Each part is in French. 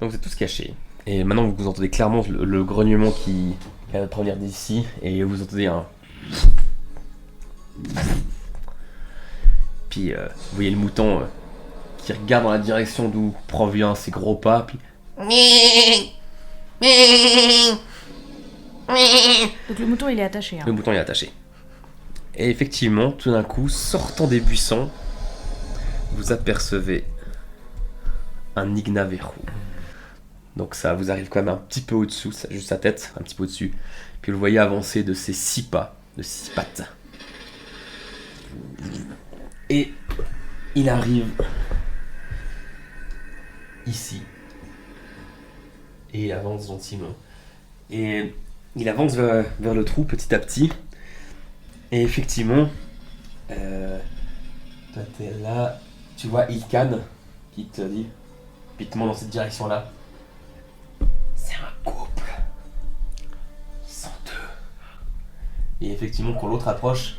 Donc vous êtes tous cachés. Et maintenant vous entendez clairement le grognement qui va provenir d'ici. Et vous entendez un... Puis vous voyez le mouton qui regarde dans la direction d'où provient ses gros pas. Puis... Donc le mouton il est attaché. Hein. Le mouton est attaché. Et effectivement, tout d'un coup, sortant des buissons, vous apercevez un Ignaveru. Donc ça vous arrive quand même un petit peu au-dessous, juste sa tête, un petit peu au-dessus. Puis vous le voyez avancer de ses 6 pas, de 6 pattes. Et il arrive ici. Et il avance gentiment. Et il avance vers le trou petit à petit. Et effectivement, toi t'es là, tu vois Ilkan qui te dit, puis il te montre dans cette direction-là. C'est un couple. Ils sont 2. Et effectivement, quand l'autre approche,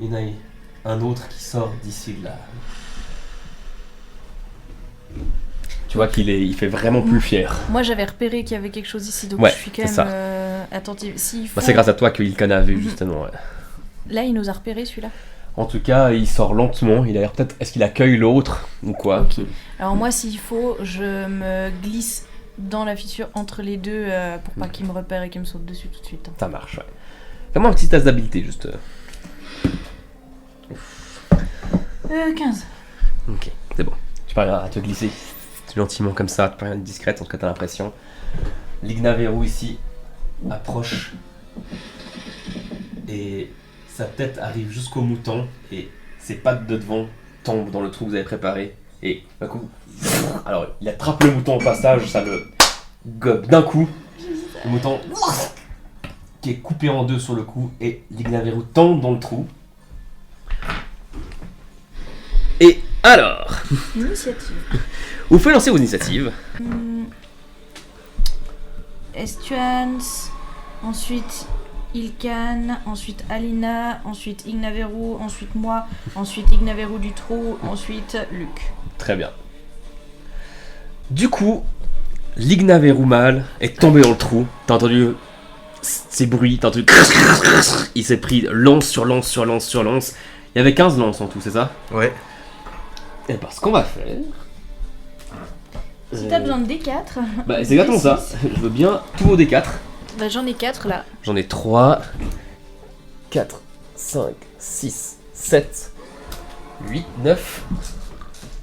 il y en a un autre qui sort d'ici là. Tu vois il fait vraiment plus fier. Moi j'avais repéré qu'il y avait quelque chose ici, donc Ouais, je suis quand c'est même attentive. Faut... C'est grâce à toi que Ilkan a vu justement. Ouais. Là il nous a repéré celui-là. En tout cas, il sort lentement. Il a l'air peut-être. Est-ce qu'il accueille l'autre ou quoi? Ok. Alors moi s'il faut, je me glisse dans la fissure entre les deux pour pas qu'il me repère et qu'il me saute dessus tout de suite. Hein. Ça marche, ouais. Fais-moi un petit test d'habileté, juste. 15. Ok, c'est bon. Tu parviens à te glisser gentiment comme ça, tu parviens à être discrète, en tout cas t'as l'impression. L'Ignaveru ici approche et sa tête arrive jusqu'au mouton et ses pattes de devant tombent dans le trou que vous avez préparé et d'un coup, alors il attrape le mouton au passage, ça le gobe d'un coup. Le mouton qui est coupé en deux sur le coup et l'Ignaveru tombe dans le trou. Et alors, Initiative. vous pouvez lancer vos initiatives. Estuans, ensuite Ilkan, ensuite Alina, ensuite Ignaveru, ensuite moi, ensuite Ignaveru du trou, ensuite Luc. Très bien. Du coup, l'Ignaveru mâle est tombé dans le trou. T'as entendu ces bruits, t'as entendu... Il s'est pris lance sur lance sur lance sur lance. Il y avait 15 lances en tout, c'est ça? Ouais. Et bah, ce qu'on va faire... Si t'as besoin de D4... Bah, c'est exactement D6. ça. Je veux bien tous vos D4. Bah j'en ai 4 là. J'en ai 3, 4, 5, 6, 7, 8, 9.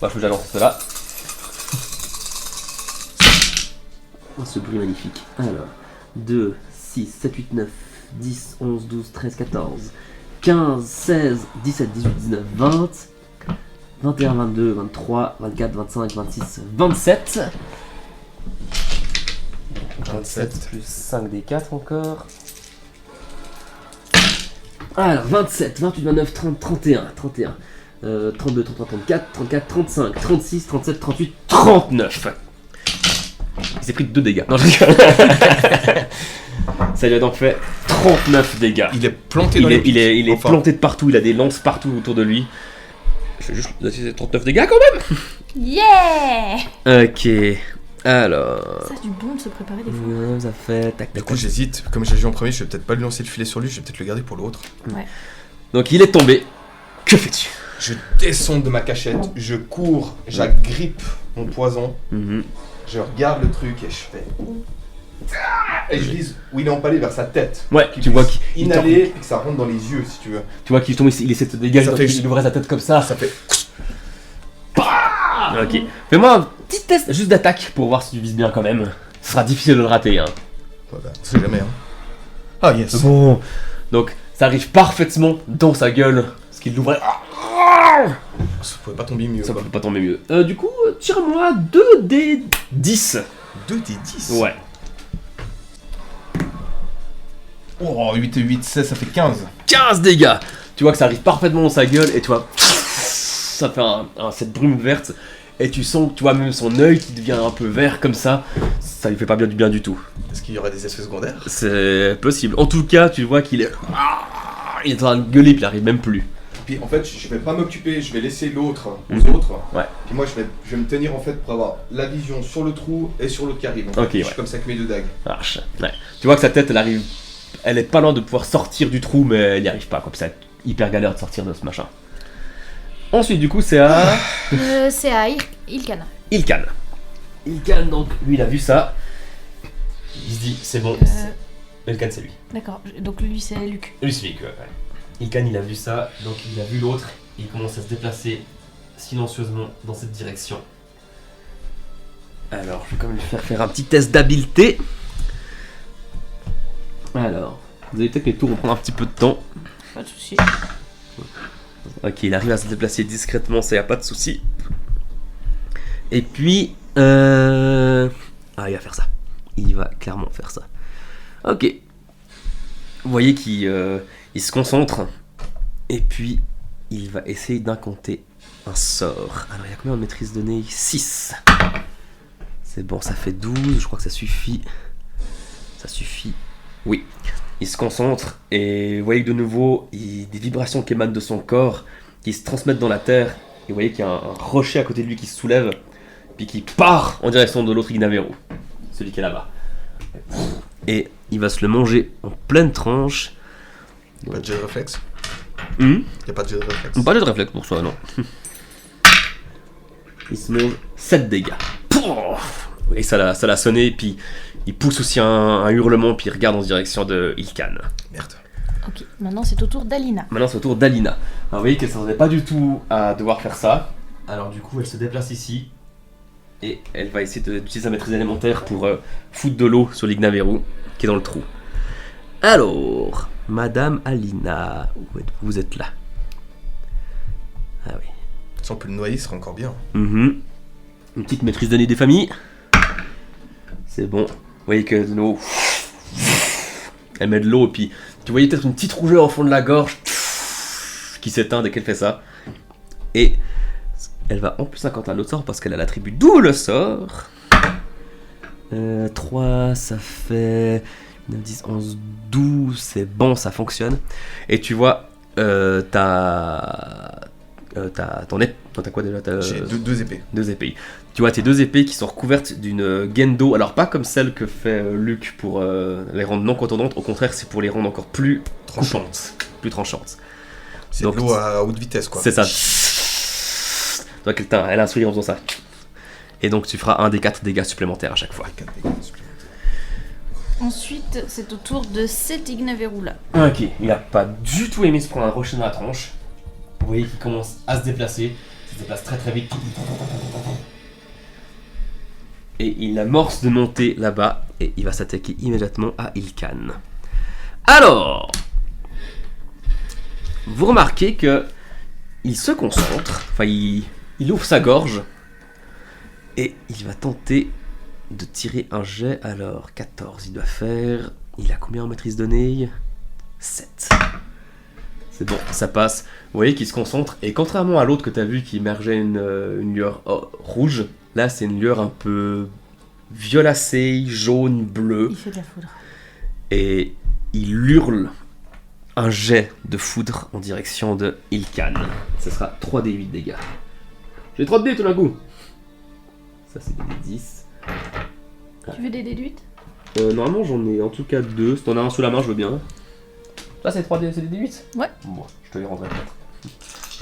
Bah, faut que j'avance cela. Oh, ce bruit magnifique. Alors, 2, 6, 7, 8, 9, 10, 11, 12, 13, 14, 15, 16, 17, 18, 19, 20, 21, 22, 23, 24, 25, 26, 27. 27 plus 5 des 4 encore. Alors 27, 28, 29, 30, 31, 32, 33, 34, 34, 35, 36, 37, 38, 39. Il s'est pris 2 dégâts. Non, je rigole. Ça lui a donc fait 39 dégâts. Il est planté dans les pics. Il est Enfin. planté de partout, il a des lances partout autour de lui. Je vais juste noter 39 dégâts quand même. Yeah! Ok, alors... Ça c'est du bon de se préparer des fois. Ça fait... Tac, Du tac, coup, tac. j'hésite. Comme j'ai joué en premier, je vais peut-être pas lui lancer le filet sur lui, je vais peut-être le garder pour l'autre. Donc il est tombé. Que fais-tu? Je descends de ma cachette, je cours, j'agrippe mon poison, je regarde le truc et je fais. Et je vise où il est empalé vers sa tête. Ouais, Qu'il tu vois puisse qu'il inhaler et que ça rentre dans les yeux si tu veux. Tu vois qu'il tombe, il essaie de te dégager, Ça donc fait- il ouvrait sa tête comme ça. Ça fait. Ok. Fais-moi un petit test juste d'attaque pour voir si tu vises bien quand même. Ce sera difficile de le rater. Hein. Voilà, on sait jamais hein. Ah yes. Bon. Donc ça arrive parfaitement dans sa gueule. Ce qu'il l'ouvrait. Ça pouvait pas tomber mieux. Ça quoi. peut pas tomber mieux. Du coup, tire-moi 2 des 10. 2 des 10. Ouais. Oh 8 et 8, 16, ça fait 15. 15 dégâts. Tu vois que ça arrive parfaitement dans sa gueule et tu vois. Ça fait cette brume verte. Et tu sens, tu vois même son œil qui devient un peu vert comme ça. Ça lui fait pas bien du bien du tout. Est-ce qu'il y aurait des effets secondaires? C'est possible. En tout cas, tu vois qu'il est. Il est en train de gueuler puis il arrive même plus. Puis en fait, je vais pas m'occuper, je vais laisser l'autre aux Mhm. autres. Ouais. Puis moi, je vais me tenir en fait pour avoir la vision sur le trou et sur l'autre qui arrive. Donc, Ok, je ouais. suis comme ça avec mes 2 dagues. Ça marche. Ouais. Tu vois que sa tête, elle arrive. Elle est pas loin de pouvoir sortir du trou, mais elle n'y arrive pas. Comme ça, hyper galère de sortir de ce machin. Ensuite, du coup, c'est à C'est à Ilkan. Ilkan. Ilkan, donc, lui, il a vu ça. Il se dit, c'est bon. Ilkan, c'est lui. D'accord, donc lui c'est Luc. Lui, c'est lui, ouais. Ilkan, il a vu ça, donc il a vu l'autre. Il commence à se déplacer silencieusement dans cette direction. Alors, je vais quand même lui faire un petit test d'habileté. Alors, vous allez peut-être que les tours vont prendre un petit peu de temps. Pas de soucis. Ok, il arrive à se déplacer discrètement, ça y a pas de souci. Et puis, il va faire ça. Il va clairement faire ça. Ok. Vous voyez qu'il il se concentre. Et puis, il va essayer d'incanter un sort. Alors, il y a combien de maîtrise de nez? 6. C'est bon, ça fait 12. Je crois que ça suffit. Ça suffit. Oui. Il se concentre et vous voyez que de nouveau, il y a des vibrations qui émanent de son corps, qui se transmettent dans la terre. Et vous voyez qu'il y a un rocher à côté de lui qui se soulève, puis qui part en direction de l'autre Ignavero, celui qui est là-bas. Et il va se le manger en pleine tranche. Pas de jet de réflexe. Hum Y'a pas de jet de réflexe. Pas de réflexe pour ça, non. Il se mange 7 dégâts. Pouf et ça l'a sonné, puis il pousse aussi un hurlement, puis il regarde en direction de Ilkan. Merde. Ok, maintenant c'est au tour d'Alina. Maintenant, c'est au tour d'Alina. Alors, vous voyez qu'elle ne s'attendait pas du tout à devoir faire ça. Alors, du coup, elle se déplace ici. Et elle va essayer d'utiliser sa maîtrise élémentaire pour foutre de l'eau sur l'Ignaveru, qui est dans le trou. Alors, Madame Alina, où êtes-vous? Vous êtes là. Ah oui. Si on peut le noyer, ce serait encore bien. Mhm. Une petite maîtrise d'année des familles. C'est bon. Vous voyez que de nouveau, elle met de l'eau et puis tu voyais peut-être une petite rougeur au fond de la gorge qui s'éteint dès qu'elle fait ça. Et elle va en plus incanter un autre sort parce qu'elle a l'attribut double sort. 3, ça fait 9, 10, 11, 12. C'est bon, ça fonctionne. Et tu vois, t'as quoi déjà? J'ai deux épées. 2 épées. Tu vois tes 2 épées qui sont recouvertes d'une gendo, alors pas comme celle que fait Luc pour les rendre non contondantes, au contraire c'est pour les rendre encore plus tranchantes. Plus tranchantes. C'est Donc, de l'eau à haute vitesse, quoi. C'est ça. Donc elle a un sourire en faisant ça. Et donc tu feras un des 4 dégâts supplémentaires à chaque fois. 4 dégâts supplémentaires. Ensuite, c'est au tour de cet Ignaveru là. Ok, il a pas du tout aimé se prendre un rocher dans la tronche. Vous voyez qu'il commence à se déplacer. Il se déplace très très vite. Et il amorce de monter là-bas. Et il va s'attaquer immédiatement à Ilkan. Alors, vous remarquez que il se concentre. Enfin, il ouvre sa gorge. Et il va tenter de tirer un jet. Alors, 14, il doit faire... Il a combien en maîtrise de nez? 7. C'est bon, ça passe. Vous voyez qu'il se concentre. Et contrairement à l'autre que tu as vu qui émergeait une lueur rouge, là c'est une lueur un peu violacée, jaune, bleu. Il fait de la foudre. Et il hurle un jet de foudre en direction de Ilkan. Ce sera 3d8 dégâts. J'ai 3 d tout d'un coup. Ça c'est des d10. Tu veux des déduites? Normalement j'en ai en tout cas 2. Si t'en as un sous la main, je veux bien. Ça c'est 3D, c'est des D8? Ouais. Bon, je te les rendrai peut-être.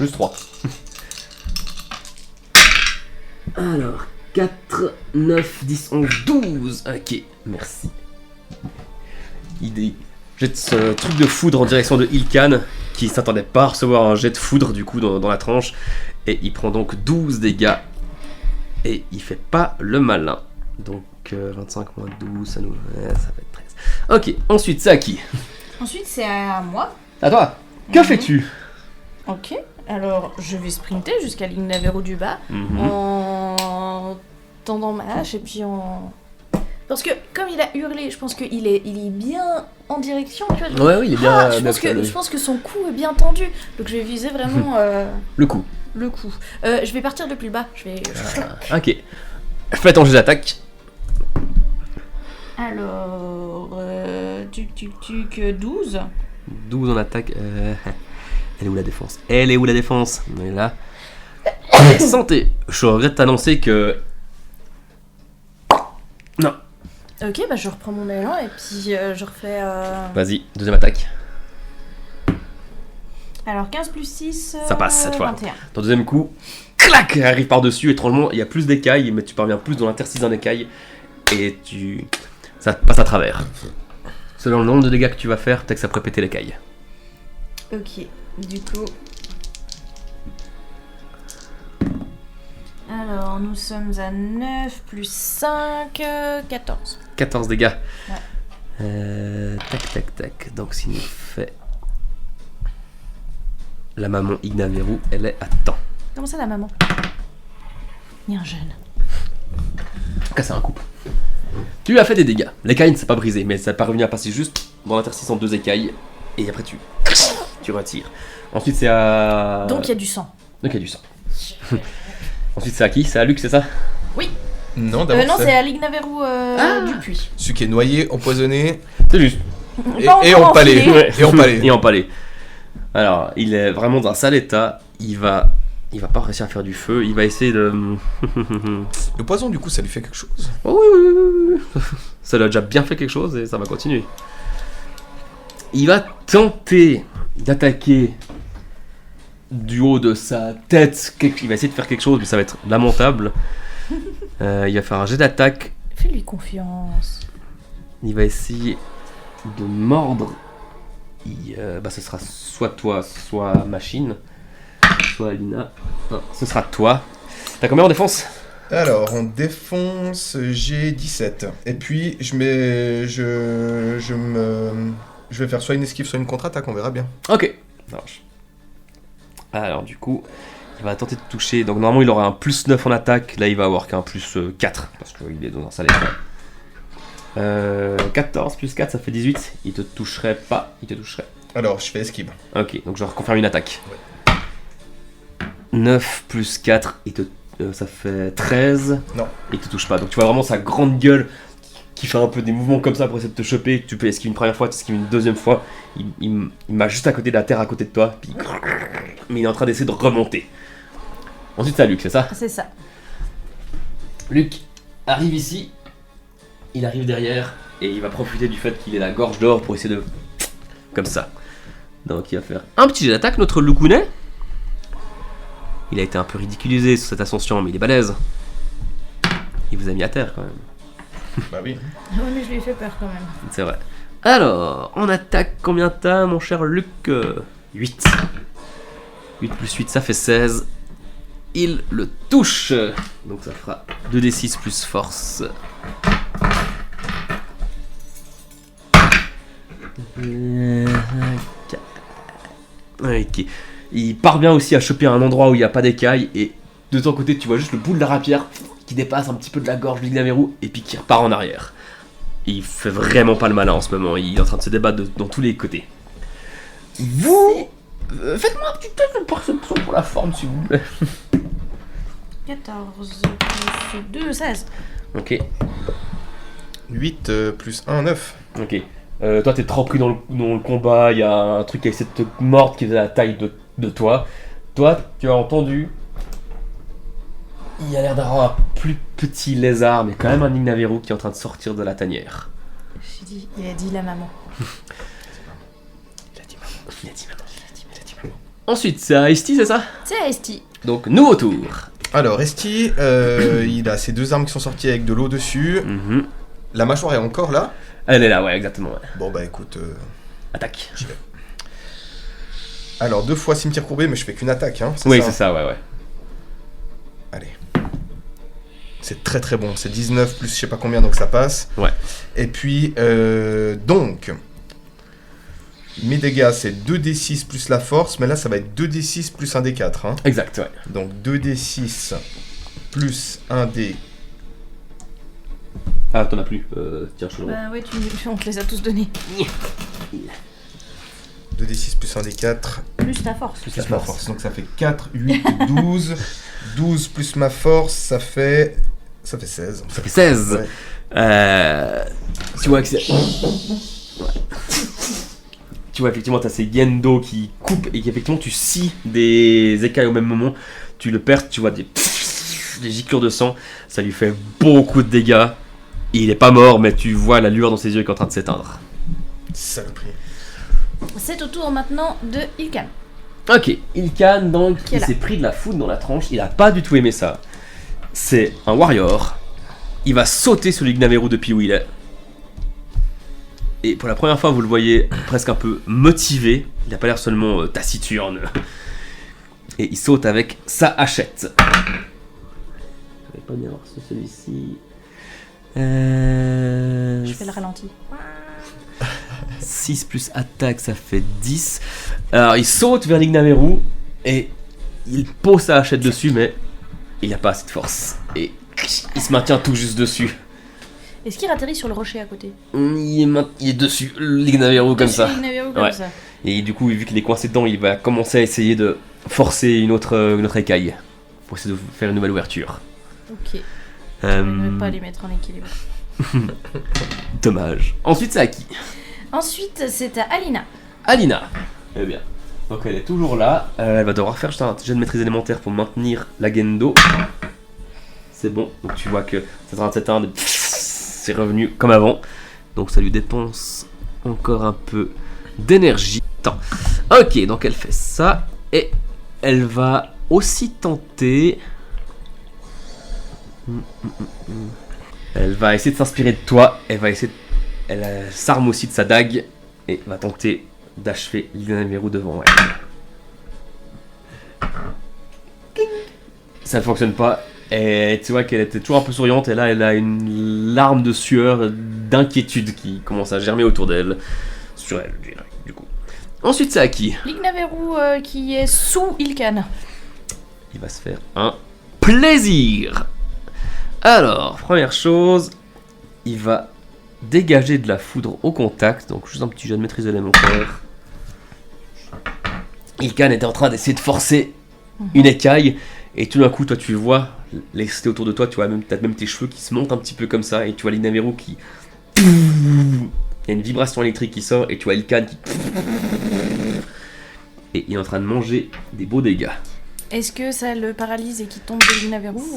Juste 3. Alors, 4, 9, 10, 11, 12. Ok, merci. Il jette ce truc de foudre en direction de Ilkan, qui s'attendait pas à recevoir un jet de foudre du coup dans la tranche. Et il prend donc 12 dégâts. Et il fait pas le malin. Donc 25 moins 12, ça nous... Ouais, ça va être 13. Ok, ensuite c'est à qui? Ensuite, c'est à moi. À toi. Que fais-tu? Ok, alors je vais sprinter jusqu'à l'Ignaveru du bas en tendant ma hache et puis en... Parce que comme il a hurlé, je pense qu'il est bien en direction, tu vois. Ouais, oui, il est bien... je pense que son cou est bien tendu, donc je vais viser vraiment le coup. le cou. Je vais partir de plus bas, je vais... Ok. Fais ton jeu d'attaque. Alors... 12. 12 en attaque. Elle est où la défense? Elle est où la défense? On est là. Santé. Je regrette de t'annoncer que... Non. Ok, bah je reprends mon élan et puis je refais... Vas-y, deuxième attaque. Alors 15 plus 6... Ça passe cette fois. 21. Ton deuxième coup, clac, elle arrive par-dessus. Étrangement, il y a plus d'écailles, mais tu parviens plus dans l'interstice d'un écaille. Et ça passe à travers. Selon le nombre de dégâts que tu vas faire, peut-être que ça pourrait péter l'écaille. Ok, du coup... Alors, nous sommes à 9 plus 5, 14. 14 dégâts. Ouais. Tac. Donc, s'il nous fait... La maman Ignaveru, elle est à temps. Comment ça, la maman? Il y a un jeune. Casser un coup. Tu lui as fait des dégâts. L'écaille ne s'est pas brisée, mais ça n'est pas revenu à passer juste dans l'interstice en deux écailles. Et après, tu retires. Ensuite, c'est à... Donc, il y a du sang. Donc, il y a du sang. Ensuite, c'est à qui? C'est à Luc, c'est ça? Oui. Non, d'abord Non, c'est à l'Ignaveru du puits. celui qui est noyé, empoisonné C'est juste. et empalé. enfilé. Et empalé. Et empalé. Alors, il est vraiment dans un sale état. Il va pas réussir à faire du feu. Il va essayer de... Le poison, du coup, ça lui fait quelque chose. Oh oui. Ça lui a déjà bien fait quelque chose et ça va continuer. Il va tenter d'attaquer du haut de sa tête. Il va essayer de faire quelque chose, mais ça va être lamentable. Il va faire un jet d'attaque. Fais-lui confiance. Il va essayer de mordre. Ce sera soit toi, soit Machine, soit Alina. Non, ce sera toi. T'as combien en défense? Alors, en défense, j'ai 17. Et puis, je vais faire soit une esquive, soit une contre-attaque, on verra bien. Ok, ça marche. Alors du coup, il va tenter de toucher. Donc normalement il aura un plus 9 en attaque. Là il va avoir qu'un plus 4. Parce qu'il est dans un sale état. 14 plus 4 ça fait 18. Il te toucherait pas. Il te toucherait. Alors, je fais esquive. Ok, donc je reconfirme une attaque. 9 plus 4, ça fait 13. Non. Il te touche pas. Donc tu vois vraiment sa grande gueule qui fait un peu des mouvements comme ça pour essayer de te choper. Tu peux esquiver une première fois, tu esquives une deuxième fois. Il m'a juste à côté de la terre, à côté de toi. Puis... Mais il est en train d'essayer de remonter. Ensuite, c'est à Luc, c'est ça? C'est ça. Luc arrive ici. Il arrive derrière. Et il va profiter du fait qu'il ait la gorge d'or pour essayer de... Comme ça. Donc il va faire un petit jet d'attaque, notre Lukounet. Il a été un peu ridiculisé sur cette ascension, mais il est balèze. Il vous a mis à terre quand même. Bah oui. Oui, mais je lui ai fait peur quand même. C'est vrai. Alors, on attaque combien t'as, mon cher Luc? 8. 8 plus 8, ça fait 16. Il le touche. Donc ça fera 2d6 plus force. Ok. Il parvient aussi à choper un endroit où il n'y a pas d'écailles. Et de ton côté, tu vois juste le bout de la rapière qui dépasse un petit peu de la gorge du Ignaveru et puis qui repart en arrière. Il fait vraiment pas le malin en ce moment, il est en train de se débattre dans tous les côtés. Vous... faites-moi un petit test de perception pour la forme, s'il vous plaît. 14 plus 2, 16. Ok, 8 plus 1, 9. ok. Toi, t'es trop pris dans le combat, il y a un truc qui essaie de te mordre qui est de la taille de toi. Toi, tu as entendu... Il a l'air d'avoir un plus petit lézard, mais quand même un Ignaveru qui est en train de sortir de la tanière. Il a dit la maman. Il a dit maman. Ensuite, c'est à Esti, c'est ça? C'est Esti. Donc, nouveau tour. Alors, Esti, il a ses deux armes qui sont sorties avec de l'eau dessus. La mâchoire est encore là. Elle est là, ouais, exactement. Ouais. Bon, bah écoute... Attaque. J'y vais. Alors, 2 fois cimetière courbé, mais je fais qu'une attaque, hein. Oui, c'est ça, ouais. Allez. C'est très très bon. C'est 19 plus je sais pas combien, donc ça passe. Ouais. Et puis, donc... Mes dégâts, c'est 2d6 plus la force, mais là, ça va être 2d6 plus 1d4. Hein. Exact, ouais. Donc 2d6 plus 1d... Ah, t'en as plus. Tiens, je le Bah ouais, on te les a tous donnés. 2d6 plus 1d4 Plus ta force. Plus plus ma force. Donc ça fait 4, 8, 12. 12 plus ma force, ça fait 16. Ça fait 16. Ouais. Tu vois que c'est... Ouais. tu vois effectivement t'as ces gaines d'eau qui coupent et qu'effectivement tu scies des écailles au même moment. Tu le perds, tu vois des giclures de sang. Ça lui fait beaucoup de dégâts. Il est pas mort, mais tu vois la lueur dans ses yeux qui est en train de s'éteindre. Saloperie. C'est au tour maintenant de Ilkan. Ok, Ilkan donc Qui est il là. s'est pris de la foudre dans la tranche. Il a pas du tout aimé ça. C'est un warrior. Il va sauter sur l'Ignaveru depuis où il est. Et pour la première fois, vous le voyez presque un peu motivé. Il n'a pas l'air seulement taciturne. Et il saute avec sa hachette. Je vais pas bien voir celui-ci. Je fais le ralenti. 6 plus attaque, ça fait 10. Alors il saute vers l'Ignaveru et il pose sa hachette dessus, mais il n'a pas assez de force. Et il se maintient tout juste dessus. Est-ce qu'il atterrit sur le rocher à côté? Il est dessus, l'Ignaveru comme ça. L'Ignaveru comme Ouais. ça. Et du coup, vu qu'il est coincé dedans, il va commencer à essayer de forcer une autre écaille pour essayer de faire une nouvelle ouverture. Ok. Je ne vais pas les mettre en équilibre. Dommage. Ensuite, c'est à qui? Ensuite, c'est à Alina. Alina. Eh bien. Donc elle est toujours là. Elle va devoir faire juste un jet de maîtrise élémentaire pour maintenir la gaine d'eau. C'est bon. Donc tu vois que c'est en train de s'éteindre. C'est revenu comme avant. Donc ça lui dépense encore un peu d'énergie. Attends. Ok, donc elle fait ça. Et elle va aussi tenter... Elle va essayer de s'inspirer de toi. Elle s'arme aussi de sa dague. Et va tenter d'achever l'Ignaveru devant elle. Ça ne fonctionne pas. Et tu vois qu'elle était toujours un peu souriante. Et là, elle a une larme de sueur, d'inquiétude qui commence à germer autour d'elle. Sur elle, je dirais, du coup. Ensuite, c'est à qui? L'Ignaveru qui est sous Ilkan. Il va se faire un plaisir. Alors, première chose, il va dégager de la foudre au contact. Donc, juste un petit jeu de maîtrise élémentaire. Ilkan était en train d'essayer de forcer une écaille. Et tout d'un coup, toi, tu vois l'électricité autour de toi. Tu vois, t'as même tes cheveux qui se montent un petit peu comme ça. Et tu vois l'Ignaveru qui... Il y a une vibration électrique qui sort. Et tu vois Ilkan qui... Et il est en train de manger des beaux dégâts. Est-ce que ça le paralyse et qu'il tombe de l'Ignaveru ou...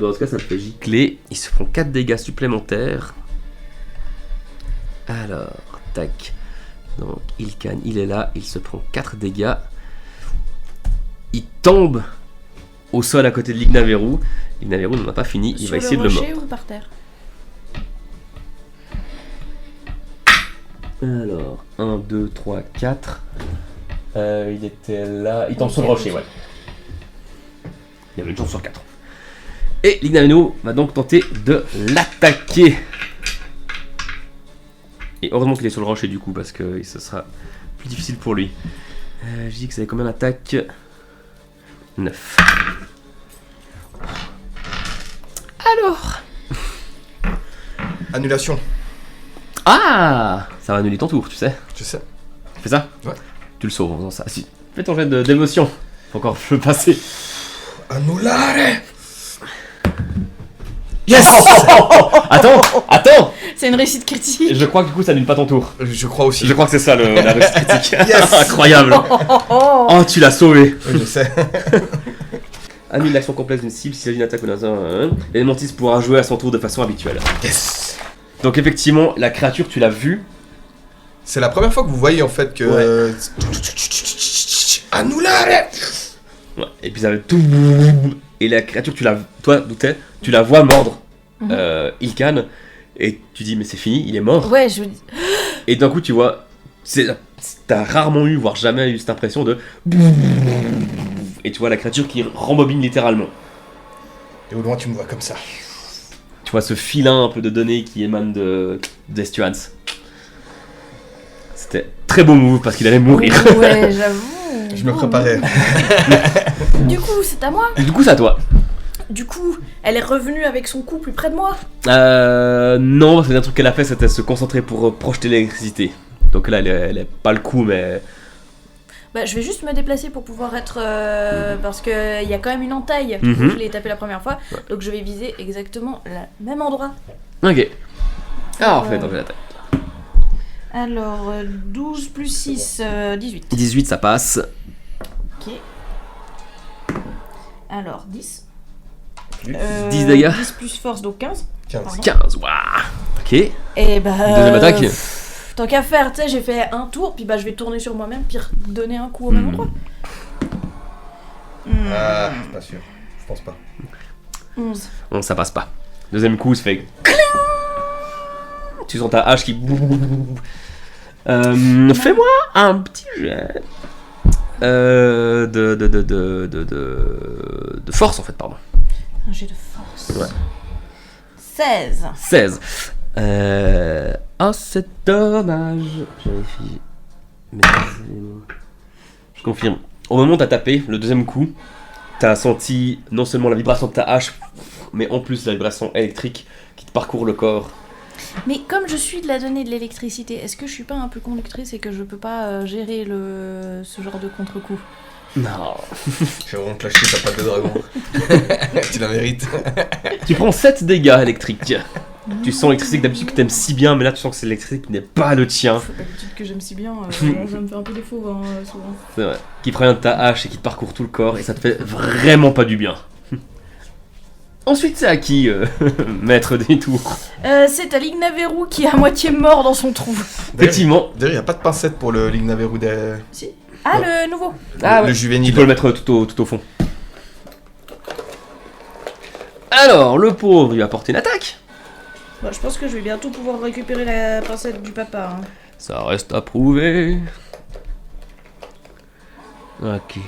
En tout cas, ça le fait gicler. Il se prend 4 dégâts supplémentaires. Alors, tac. Donc, Ilkan, il est là. Il se prend 4 dégâts. Il tombe au sol à côté de l'Ignaveru. L'Ignaveru n'en a pas fini. Il va essayer de le mordre. Sur le rocher ou par terre? Alors, 1, 2, 3, 4. Il était là. Il tombe sur le rocher, ouais. Il y avait une chance sur 4. Et l'Ignaveru va donc tenter de l'attaquer. Et heureusement qu'il est sur le rocher du coup, parce que ce sera plus difficile pour lui. Je dis que ça avait combien d'attaques? 9. Alors. Annulation. Ah, ça va annuler ton tour, tu sais. Je sais. Tu fais ça? Ouais. Tu le sauves en faisant ça. Si. Fais ton jet d'émotion. Faut encore le passer. Annulare. Yes. Attends. C'est une réussite critique. Je crois que du coup ça annule pas ton tour. Je crois aussi. Je crois que c'est ça la réussite critique. Yes. Incroyable. Oh, tu l'as sauvé. Oui, je sais. Annule l'action complète d'une cible s'il s'agit d'une attaque ou d'un... L'élémentiste pourra jouer à son tour de façon habituelle. Yes. Donc effectivement, la créature, tu l'as vue. C'est la première fois que vous voyez en fait que... Annulare. Ouais. Et puis ça va tout... Et la créature, toi, doutais, tu la vois mordre Ilkan. Et tu dis, mais c'est fini, il est mort. Ouais, je vous dis. Et d'un coup, tu vois... T'as rarement eu, voire jamais eu cette impression de... Et tu vois la créature qui rembobine littéralement. Et au loin tu me vois comme ça. Tu vois ce filin un peu de données qui émane d'Estuans. C'était très beau move parce qu'il allait mourir. Ouais, j'avoue. Je me préparais. Du coup, c'est à moi. Et du coup, c'est à toi. Du coup, elle est revenue avec son cou plus près de moi. Non, parce que un truc qu'elle a fait, c'était se concentrer pour projeter l'électricité. Donc là, elle est pas le coup, mais... Bah, je vais juste me déplacer pour pouvoir être... Parce qu'il y a quand même une entaille. Mhm. Je l'ai tapé la première fois. Ouais. Donc je vais viser exactement le même endroit. Ok. Alors, en fait, donc l'attaque. Alors, 12 plus 6, 18. 18, ça passe. Ok. Alors, 10. 10 dégâts. 10 plus force, donc 15. 15. Pardon. 15, waouh. Ok. Et bah. Deuxième attaque. Tant qu'à faire, tu sais, j'ai fait un tour, puis bah je vais tourner sur moi-même, puis donner un coup au même endroit. Ah, pas sûr. Je pense pas. 11. Bon, ça passe pas. Deuxième coup, ça fait. Tu sens ta hache qui. Fais-moi un petit jet. De force en fait, pardon. Un jet de force. Ouais. 16. 16. Oh, c'est dommage. Je vérifie. Je confirme. Au moment où t'as tapé, le deuxième coup, t'as senti non seulement la vibration de ta hache, mais en plus la vibration électrique qui te parcourt le corps. Mais comme je suis de la donnée de l'électricité, est-ce que je suis pas un peu conductrice et que je peux pas gérer ce genre de contre-coup? Non. J'ai vraiment clashé ta patte de dragon. Tu la mérites. Tu prends 7 dégâts électriques. Tu sens l'électricité que d'habitude que t'aimes si bien, mais là tu sens que c'est l'électricité qui n'est pas le tien. C'est pas l'habitude que j'aime si bien, ça me fait un peu défaut souvent. C'est vrai. Qui prend de ta hache et qui te parcourt tout le corps et ça te fait vraiment pas du bien. Ensuite, c'est à qui, maître des tours? C'est à Lignaveru qui est à moitié mort dans son trou. Effectivement. D'ailleurs, il n'y a pas de pincette pour le Lignaveru des... Si. Ah, le nouveau. Ah, le ouais. juvénile. Tu peux le mettre tout au fond. Alors, le pauvre, il va porter une attaque. Bah, je pense que je vais bientôt pouvoir récupérer la pincette du papa. Hein. Ça reste à prouver. Ok.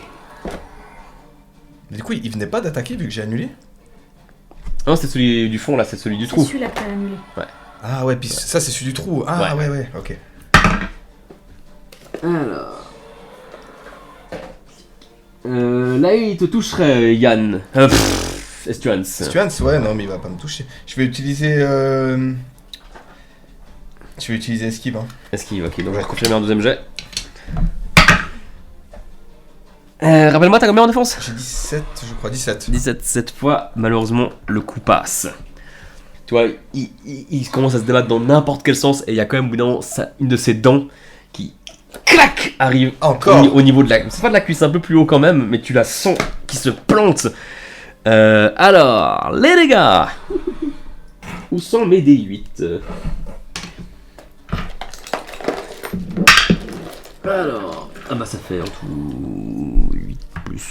Du coup, il venait pas d'attaquer vu que j'ai annulé. Non, c'est celui du fond, là, c'est celui du trou. C'est celui-là que t'as annulé. Ah ouais, puis ça c'est celui du trou. Ah ouais, ok. Alors... là, il te toucherait, Yann. Estuans. Stuans, ouais, non, mais il va pas me toucher. Je vais utiliser... Je vais utiliser esquive. Hein. Esquive, ok, donc je vais confirmer un deuxième jet. Rappelle-moi, t'as combien en défense? J'ai 17, je crois, 17. 17, cette fois, malheureusement, le coup passe. Tu vois, il commence à se débattre dans n'importe quel sens et il y a quand même, au bout d'un moment, une de ses dents qui, clac, arrive Encore au niveau de la... C'est pas de la cuisse, un peu plus haut quand même, mais tu la sens qui se plante. Alors, les dégâts. Où sont mes D8? Alors... Ah bah ça fait en tout 8 plus...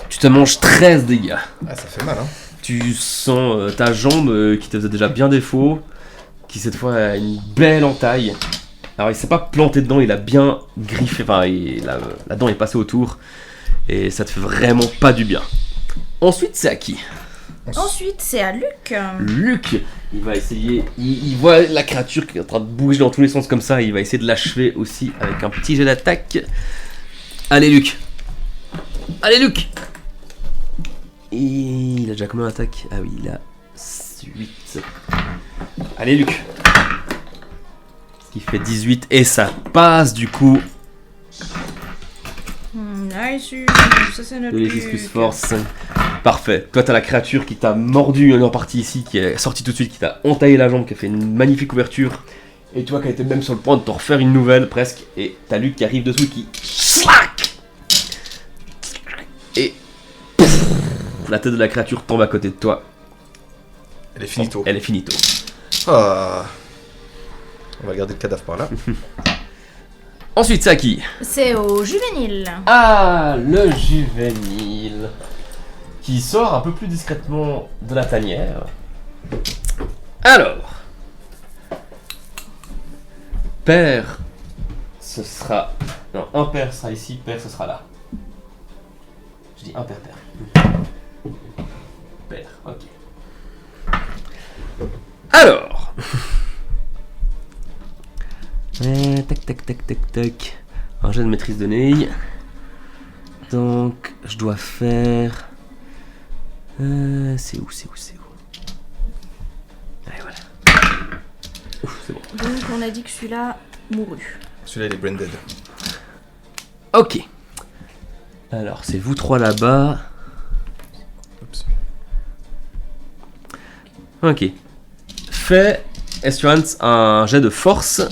Tu te manges 13 dégâts. Ah, ça fait mal, hein. Tu sens ta jambe qui te faisait déjà bien défaut, qui cette fois a une belle entaille. Alors il s'est pas planté dedans, il a bien griffé, enfin la dent est passée autour, et ça te fait vraiment pas du bien. Ensuite c'est à qui? Ensuite, c'est à Luc. Luc, il va essayer, il voit la créature qui est en train de bouger dans tous les sens comme ça, il va essayer de l'achever aussi avec un petit jet d'attaque. Allez Luc. Allez Luc. Et il a déjà combien d'attaques? Ah oui, il a 8. Allez Luc. Ce qui fait 18 et ça passe du coup. Nice, ça c'est notre De l'Egis plus force. Parfait. Toi t'as la créature qui t'a mordu en partie ici, qui est sortie tout de suite, qui t'a entaillé la jambe, qui a fait une magnifique ouverture. Et tu vois qu'elle était même sur le point de t'en refaire une nouvelle presque. Et t'as Luc qui arrive dessous qui... Slack. Et... La tête de la créature tombe à côté de toi. Elle est finito. Elle est finito. Ah. On va garder le cadavre par là. Ensuite c'est à qui? C'est au juvénile. Ah, le juvénile. Qui sort un peu plus discrètement de la tanière. Alors. Père, ce sera... Non, un père sera ici, père ce sera là. Je dis un père, père. Père, ok. Alors. Tac, tac, tac, tac, tac. Un jet de maîtrise de nez. Donc, je dois faire... c'est où? Allez, voilà. Ouf, c'est bon. Donc on a dit que celui-là mourut. Celui-là, il est branded. Ok. Alors, c'est vous trois là-bas. Oups. Ok. Fais Estuance, un jet de force.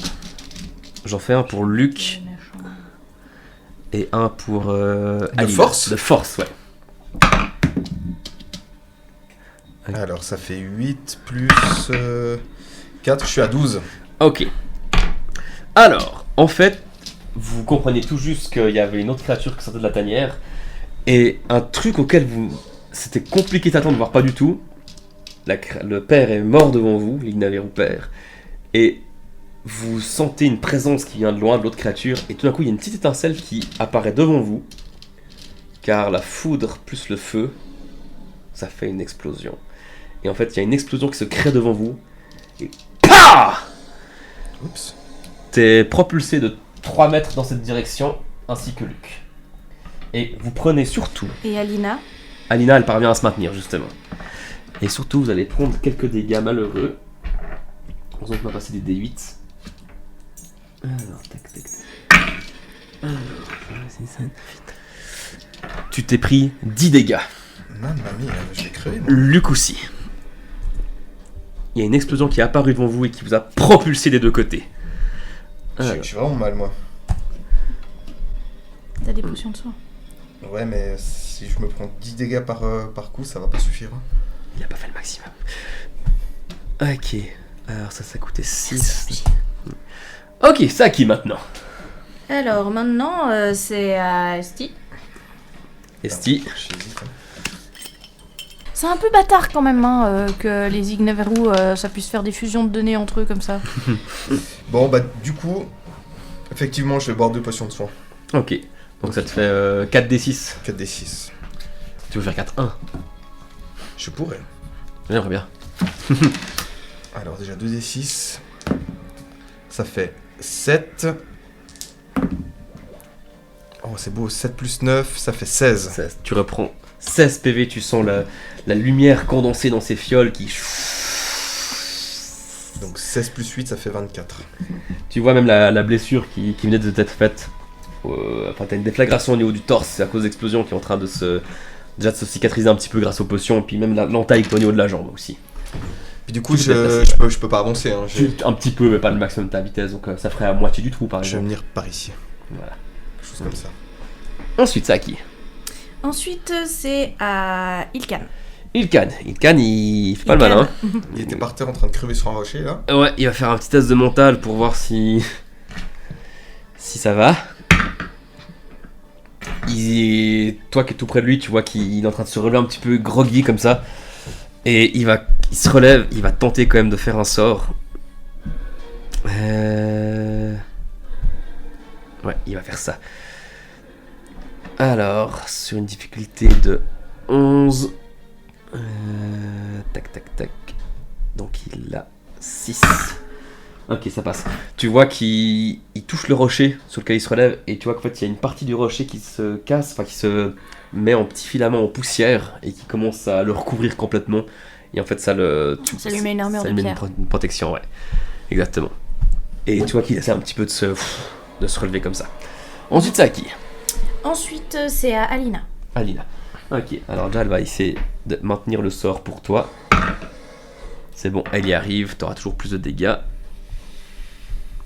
J'en fais un pour Luc et un pour Alina. Force De force, ouais. Alors ça fait 8 plus 4, je suis à 12. Ok. Alors, en fait, vous comprenez tout juste qu'il y avait une autre créature qui sortait de la tanière. Et un truc auquel c'était compliqué d'attendre, voire pas du tout. Le père est mort devant vous, l'Ignaveru père. Et vous sentez une présence qui vient de loin de l'autre créature. Et tout d'un coup, il y a une petite étincelle qui apparaît devant vous. Car la foudre plus le feu, ça fait une explosion. Et en fait, il y a une explosion qui se crée devant vous. Et PAH! Oups. T'es propulsé de 3 mètres dans cette direction, ainsi que Luc. Et vous prenez surtout... Et Alina? Alina, elle parvient à se maintenir, justement. Et surtout, vous allez prendre quelques dégâts malheureux. On va passer des D8. Alors, tac, tac, tac. Alors, c'est ça. Tu t'es pris 10 dégâts. Mamma mia, je vais crever, moi. Luc aussi. Il y a une explosion qui est apparue devant vous et qui vous a propulsé des deux côtés. Je suis vraiment mal, moi. T'as des potions de soin. Ouais, mais si je me prends 10 dégâts par coup, ça va pas suffire. Hein. Il a pas fait le maximum. Ok. Alors ça coûtait 6. Ok, c'est à qui maintenant? Alors maintenant, c'est à Esti. Esti. J'hésite. Hein. C'est un peu bâtard quand même que les Ignaveru, ça puisse faire des fusions de données entre eux comme ça. Bon, bah du coup, effectivement, je vais boire 2 potions de soin. Ok. Donc ça te fait 4d6. 4d6. Tu veux faire 4-1? Je pourrais. J'aimerais bien. Alors déjà 2d6. Ça fait 7. Oh, c'est beau. 7 plus 9, ça fait 16. 16. Tu reprends 16 PV, tu sens la lumière condensée dans ces fioles qui... Donc 16 plus 8, ça fait 24. Tu vois même la blessure qui venait de t'être faite. Enfin, t'as une déflagration au niveau du torse, c'est à cause d'explosion qui est en train de se cicatriser un petit peu grâce aux potions, et puis même l'entaille au niveau de la jambe aussi. Puis du coup, Tu je peux pas avancer. Hein, un petit peu, mais pas le maximum de ta vitesse, donc ça ferait à moitié du trou par je vais exemple. venir par ici. Voilà. Quelque chose comme ça. Ensuite, c'est à qui? Ensuite, c'est à Ilkan. Ilkan, il fait pas le malin. Il était par terre en train de crever sur un rocher là. Ouais, il va faire un petit test de mental pour voir si ça va. Toi qui es tout près de lui, tu vois qu'il est en train de se relever un petit peu groggy comme ça. Et il se relève, il va tenter quand même de faire un sort. Ouais, il va faire ça. Alors, sur une difficulté de 11. Tac, tac, tac. Donc il a 6. Ok, ça passe. Tu vois qu'il touche le rocher sur lequel il se relève, et tu vois qu'en fait il y a une partie du rocher qui se casse, enfin qui se met en petits filaments en poussière et qui commence à le recouvrir complètement. Et en fait ça lui met une armure de pierre. Une protection, ouais. Exactement. Et tu vois qu'il essaie un petit peu de se relever comme ça. Ensuite c'est à qui? Ensuite, c'est à Alina. Alina. Ok, alors déjà elle va essayer de maintenir le sort pour toi. C'est bon, elle y arrive, t'auras toujours plus de dégâts.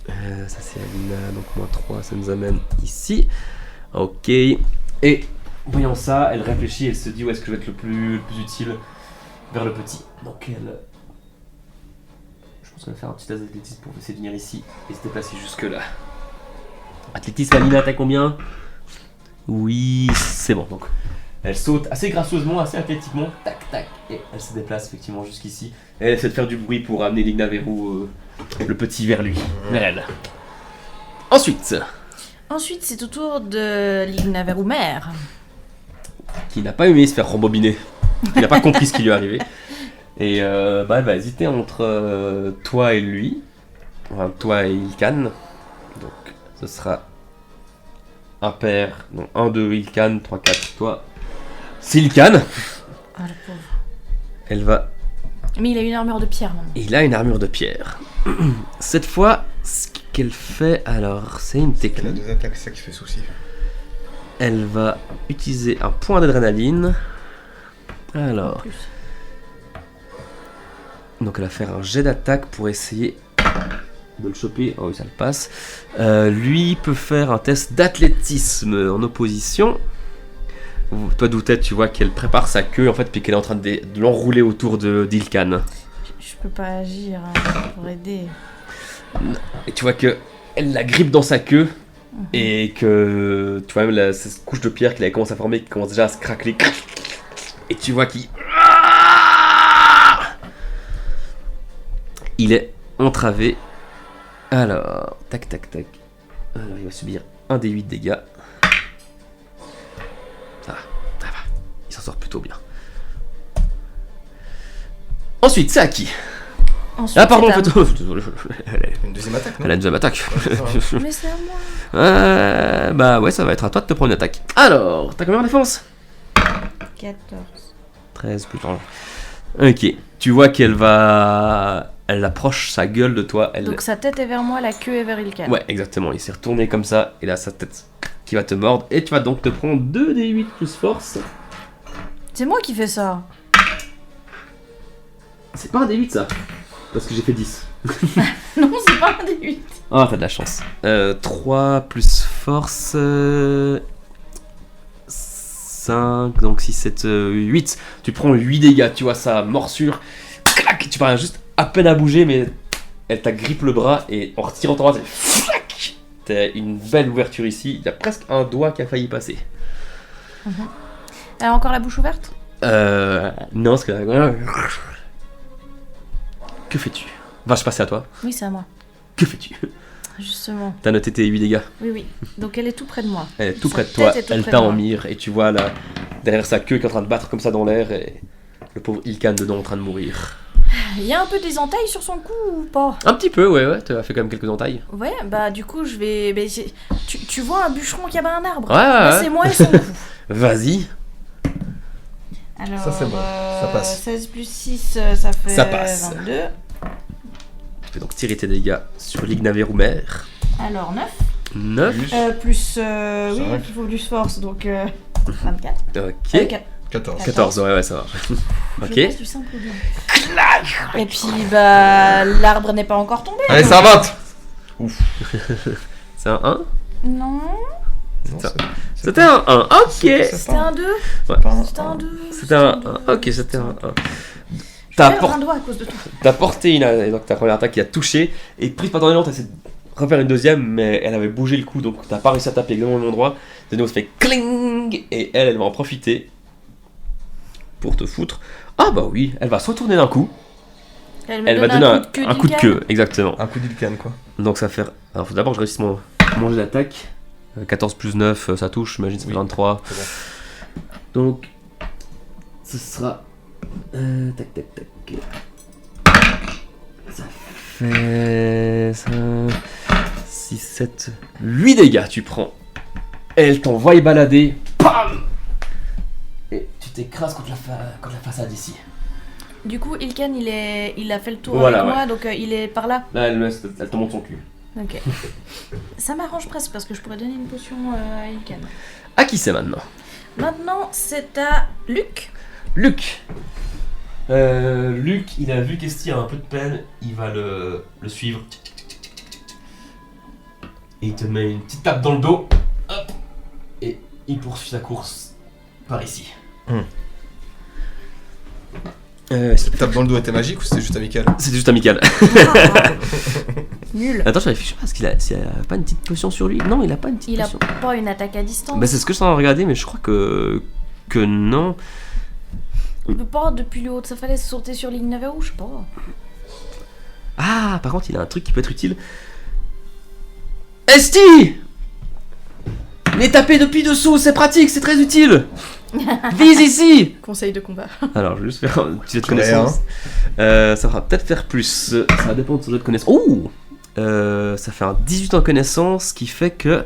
Ça c'est Alina, donc moins 3, ça nous amène ici. Ok, et voyant ça, elle réfléchit, elle se dit où est-ce que je vais être le plus utile vers le petit. Donc elle... Je pense qu'elle va faire un petit test d'athlétisme pour essayer de venir ici et se déplacer jusque là. Athlétisme, Alina, t'as combien? Oui, c'est bon, donc elle saute assez gracieusement, assez athlétiquement, tac tac, et elle se déplace effectivement jusqu'ici. Et elle essaie de faire du bruit pour amener l'Ignaveru, le petit, vers lui, vers elle. Ensuite, c'est au tour de l'Ignaveru mère. Qui n'a pas aimé se faire rembobiner, qui n'a pas compris ce qui lui est arrivé. Et elle va hésiter entre toi et lui, enfin toi et Ilkan. Donc ce sera un pair, donc 1, 2, Ilkan, 3, 4, toi. C'est Ilkan. Ah, le pauvre. Elle va... Mais il a une armure de pierre maintenant. Il a une armure de pierre. Cette fois, ce qu'elle fait, alors, c'est une Elle a technique. 2 attaques, c'est ça qui fait souci. Elle va utiliser un point d'adrénaline. En Alors, plus. Donc elle va faire un jet d'attaque pour essayer de le choper. Oh oui, ça le passe. Lui peut faire un test d'athlétisme en opposition. Toi, Doutet, tu vois qu'elle prépare sa queue en fait, puis qu'elle est en train de l'enrouler autour d'Ilkan. Je peux pas agir pour aider. Et tu vois que elle la grippe dans sa queue et que tu vois même cette couche de pierre qu'il avait commencé à former qui commence déjà à se craqueler. Et tu vois qu'il est entravé. Alors, tac. Alors, il va subir un des 8 dégâts. Ça va. Il s'en sort plutôt bien. Ensuite, c'est à qui? Ensuite, Ah pardon, en c'est fait. Une deuxième attaque, non? Elle a une deuxième attaque. Mais c'est à moi. Bah ouais, ça va être à toi de te prendre une attaque. Alors, t'as combien en défense? 14. 13 plus 3. Ok, tu vois qu'elle va... Elle approche sa gueule de toi. Donc sa tête est vers moi, la queue est vers Ilkan. Ouais, exactement. Il s'est retourné comme ça. Et là, sa tête qui va te mordre. Et tu vas donc te prendre 2d8 plus force. C'est moi qui fais ça. C'est pas un d8 ça. Parce que j'ai fait 10. Non, c'est pas un des 8. Ah, t'as de la chance. 3 plus force... 5, donc 6, 7, 8. Tu prends 8 dégâts, tu vois sa morsure. Clac, tu parviens juste à peine à bouger, mais elle t'agrippe le bras et en retirant ton bras, t'as une belle ouverture ici. Il y a presque un doigt qui a failli passer. Elle a encore la bouche ouverte? Non, parce que... Que fais-tu? Va, je passe à toi. Oui, c'est à moi. Que fais-tu? Justement. T'as noté tes 8 dégâts. Oui. Donc elle est tout près de moi. Elle est tout Sa près de toi, tête est tout elle près t'a de en moi. mire et tu vois là, derrière sa queue qui est en train de battre comme ça dans l'air et le pauvre Ilkan dedans en train de mourir. Il y a un peu des entailles sur son cou ou pas? Un petit peu, ouais, tu as fait quand même quelques entailles. Ouais, bah du coup je vais... Tu vois un bûcheron qui abat un arbre? Ouais. Bah, c'est moi et son cou. Vas-y. Alors, Ça, c'est bon. Ça passe. 16 plus 6, ça fait Ça passe. 22. Tu peux donc tirer tes dégâts sur l'Ignaverumer. Alors 9. 9. Plus. Oui, Cinq. il faut plus force, donc 24. Ok. 14. 14, ouais, ça marche. Ok. Je passe du simple au bien. Et puis, bah, l'arbre n'est pas encore tombé. Allez, donc- ça va. C'est un 1. Non, C'était un 1, ok. c'était un 2. C'était un 2. C'était un 1, ok, c'était un 1. Je T'as perds por- un doigt à cause de toi. t'as porté donc ta première attaque qui a touché, et prise par ton élan, t'as essayé de refaire une deuxième, mais elle avait bougé le coup, donc t'as pas réussi à taper exactement au même endroit. De nouveau, ça fait cling, et elle va en profiter pour te foutre. Ah bah oui, elle va se retourner d'un coup. Elle Va donner un coup de d'Ilkan. queue, exactement. Un coup d'Ilkan, quoi. Donc ça fait... Alors faut d'abord que je réussisse mon jet d'attaque. 14 plus 9, ça touche, j'imagine, ça fait Oui. 23. C'est bon. Donc, ce sera... tac. Ça fait... 6, 7, 8 dégâts tu prends. Elle t'envoie y balader. Pam! Et tu t'écrases contre la façade ici. Du coup, Ilkan, il a fait le tour Voilà, avec moi, donc il est par là. Là, elle te monte son cul. Ok. Ça m'arrange presque parce que je pourrais donner une potion à Ilkan. À qui c'est maintenant? Maintenant, c'est à Luc. Luc. Luc, il a vu qu'Esti a un peu de peine, il va le suivre. Et il te met une petite tape dans le dos. Hop. Et il poursuit sa course par ici. Cette tape dans le dos était magique ou c'était juste amical? C'était juste amical. Nul. Attends, je réfléchis pas, est-ce qu'il a pas une petite potion sur lui? Non, il a pas une petite Il a potion. pas une attaque à distance. Bah c'est ce que je suis en train de regarder, mais je crois que non. Il peut pas, depuis le haut de sa falaise, sauter sur l'Ignaveru, je sais pas. Ah, par contre, il a un truc qui peut être utile. Esti! Les taper depuis dessous, c'est pratique, c'est très utile. Vise ici. Conseil de combat. Alors, je vais juste faire un petit jet de J'en ai connaissance. Ça va peut-être faire plus. Ça va dépendre de ton jet de connaissance. Ouh! Ça fait un 18 en connaissance, qui fait que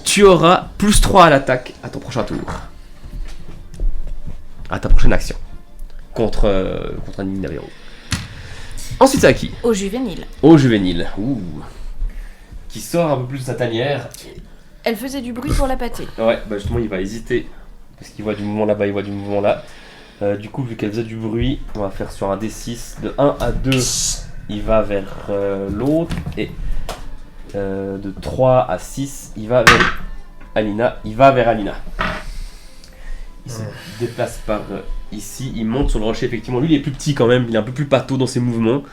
tu auras plus 3 à l'attaque à ton prochain tour. À ta prochaine action. Contre un Ignaveru. Ensuite, c'est à qui? Au juvénile. Au juvénile. Ouh. Qui sort un peu plus de sa tanière. Elle faisait du bruit pour la pâtée. Ouais, bah justement, il va hésiter. Parce qu'il voit du mouvement là-bas, il voit du mouvement là. Du coup, vu qu'elle faisait du bruit, on va faire sur un D6. De 1 à 2, il va vers l'autre. Et de 3 à 6, il va vers Alina. Il va vers Alina. Il se déplace par ici. Il monte sur le rocher, effectivement. Lui, il est plus petit quand même. Il est un peu plus pâteau dans ses mouvements.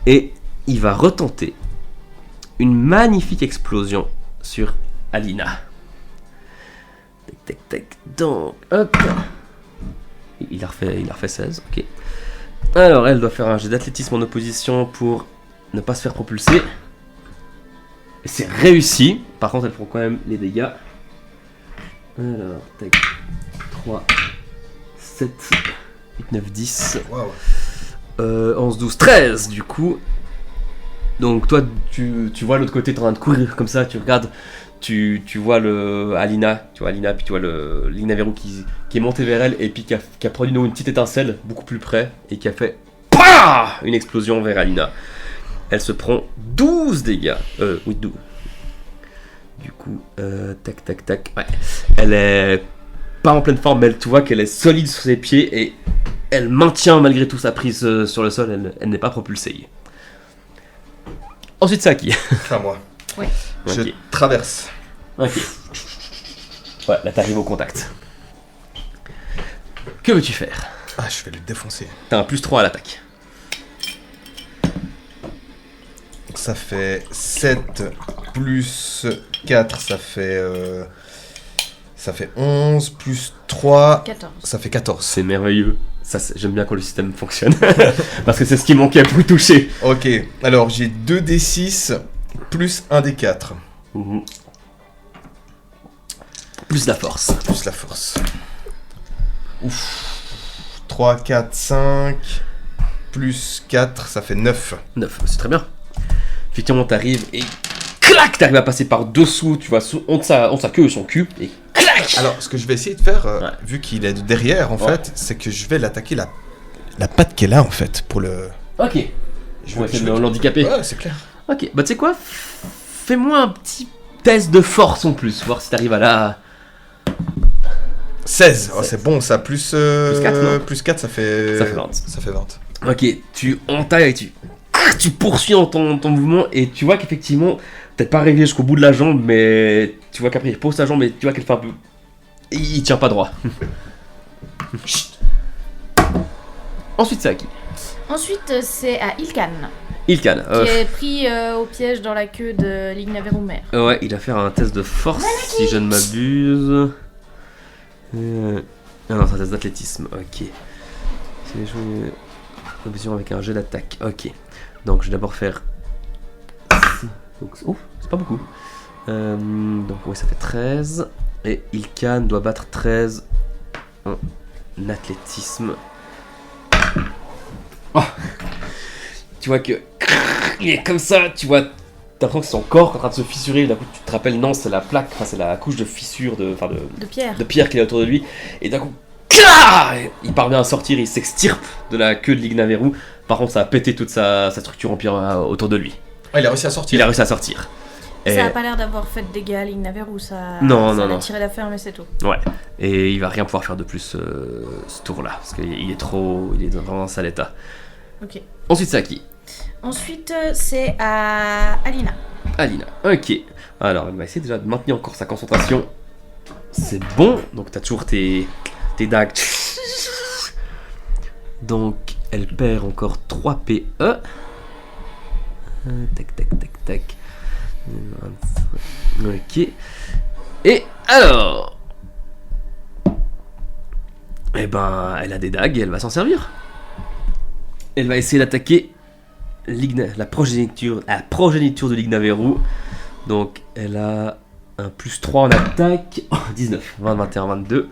Et il va retenter une magnifique explosion sur Alina. Tac, tac, tac. Donc, hop. Il a refait 16, ok. Alors, elle doit faire un jet d'athlétisme en opposition pour ne pas se faire propulser. Et c'est réussi. Par contre, elle prend quand même les dégâts. Alors, tac. 3, 7, 8, 9, 10. Wow. 11, 12, 13 du coup. Donc toi tu vois l'autre côté, t'es en train de courir comme ça, tu regardes, tu vois Alina, puis tu vois l'Ignaveru qui est monté vers elle et puis qui a produit une petite étincelle beaucoup plus près et qui a fait PAH une explosion vers Alina. Elle se prend 12 dégâts. Oui, 12. Du coup, tac tac tac. Ouais. Elle est pas en pleine forme, mais tu vois qu'elle est solide sur ses pieds et elle maintient malgré tout sa prise sur le sol, elle n'est pas propulsée. Ensuite, c'est à qui ? À moi. Oui. Je Ok. traverse. Ok. Ouais, là t'arrives au contact. Que veux-tu faire ? Ah, je vais le défoncer. T'as un +3 à l'attaque. Donc ça fait 7 plus 4, ça fait 11 plus 3, 14. ça fait 14. C'est merveilleux. Ça, j'aime bien quand le système fonctionne. Parce que c'est ce qui manquait pour toucher. Ok, alors j'ai 2d6 plus 1d4. Mhm. Plus la force. Plus la force. Ouf. 3, 4, 5, plus 4, ça fait 9. 9, c'est très bien. Effectivement, t'arrives et clac, t'arrives à passer par dessous, tu vois, on de sa queue et son cul, et clac. Alors, ce que je vais essayer de faire, Ouais. vu qu'il est de derrière, en Ouais. fait, c'est que je vais l'attaquer la patte qu'elle a, en fait, pour le... Ok. Je vais essayer de l'handicaper. Ouais, c'est clair. Ok, bah tu sais quoi, fais-moi un petit test de force en plus, voir si t'arrives à la... 16, oh, 16. c'est bon, ça, plus 4, non plus 4, ça fait... Ça fait 20. Ça fait 20. Ok, tu entailles et tu poursuis dans ton mouvement et tu vois qu'effectivement, peut-être pas arrivé jusqu'au bout de la jambe, mais tu vois qu'après il pose sa jambe et tu vois qu'elle fait un peu... Il tient pas droit. Chut. Ensuite c'est à qui ? Ensuite, c'est à Ilkan, Ilkan. qui est pris au piège dans la queue de l'Ignaveru mère. Ouais, il va faire un test de force si je ne m'abuse. Ah non, c'est un test d'athlétisme, ok. C'est des choses... Opposition avec un jet d'attaque, ok. Donc je vais d'abord faire... Donc, oh, c'est pas beaucoup. Donc ouais, ça fait 13. Et Ilkan doit battre 13 en athlétisme. Oh. Tu vois que... Il est comme ça, tu vois... T'as l'impression que son corps est en train de se fissurer, d'un coup tu te rappelles, non, c'est la plaque, enfin c'est la couche de fissure, de Pierre. pierre qu'il y a autour de lui, et d'un coup, clac, il parvient à sortir, il s'extirpe de la queue de l'Ignaveru, par contre ça a pété toute sa structure en pierre autour de lui. Ah, il a réussi à sortir. Il a réussi à sortir. Et, Ça a pas l'air d'avoir fait de dégâts à l'Ignaveru, ça... Non, ça non, a non. tiré l'affaire, mais c'est tout. ouais, et il va rien pouvoir faire de plus ce tour-là, parce qu'il est vraiment dans sale état. Ok. Ensuite c'est à qui ? Ensuite, c'est à Alina. Alina, ok. Alors, elle va essayer déjà de maintenir encore sa concentration. C'est bon, donc t'as toujours tes dagues. Donc, elle perd encore 3 PE. Tac, tac, tac, tac. 25. Ok. Et alors, eh ben, elle a des dagues et elle va s'en servir. Elle va essayer d'attaquer la progéniture de l'Ignaveru. Donc elle a un +3 en attaque. Oh, 19, 20, 21, 22.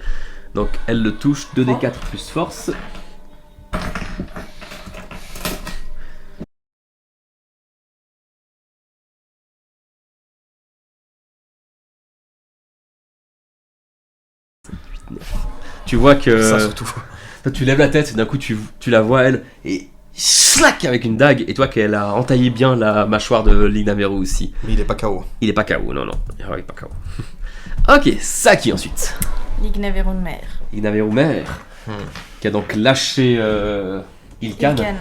Donc elle le touche, 2d4 plus force. Tu vois que... Ça, surtout. Toi, tu lèves la tête et d'un coup tu la vois elle et slack avec une dague, et toi qu'elle a entaillé bien la mâchoire de l'Ignaveru aussi. Mais il est pas KO. Il est pas KO, non. Il est pas KO. Ok, ça qui ensuite. L'Ignaveru mère. Ignaveru mère. qui a donc lâché Ilkan. Ilkan.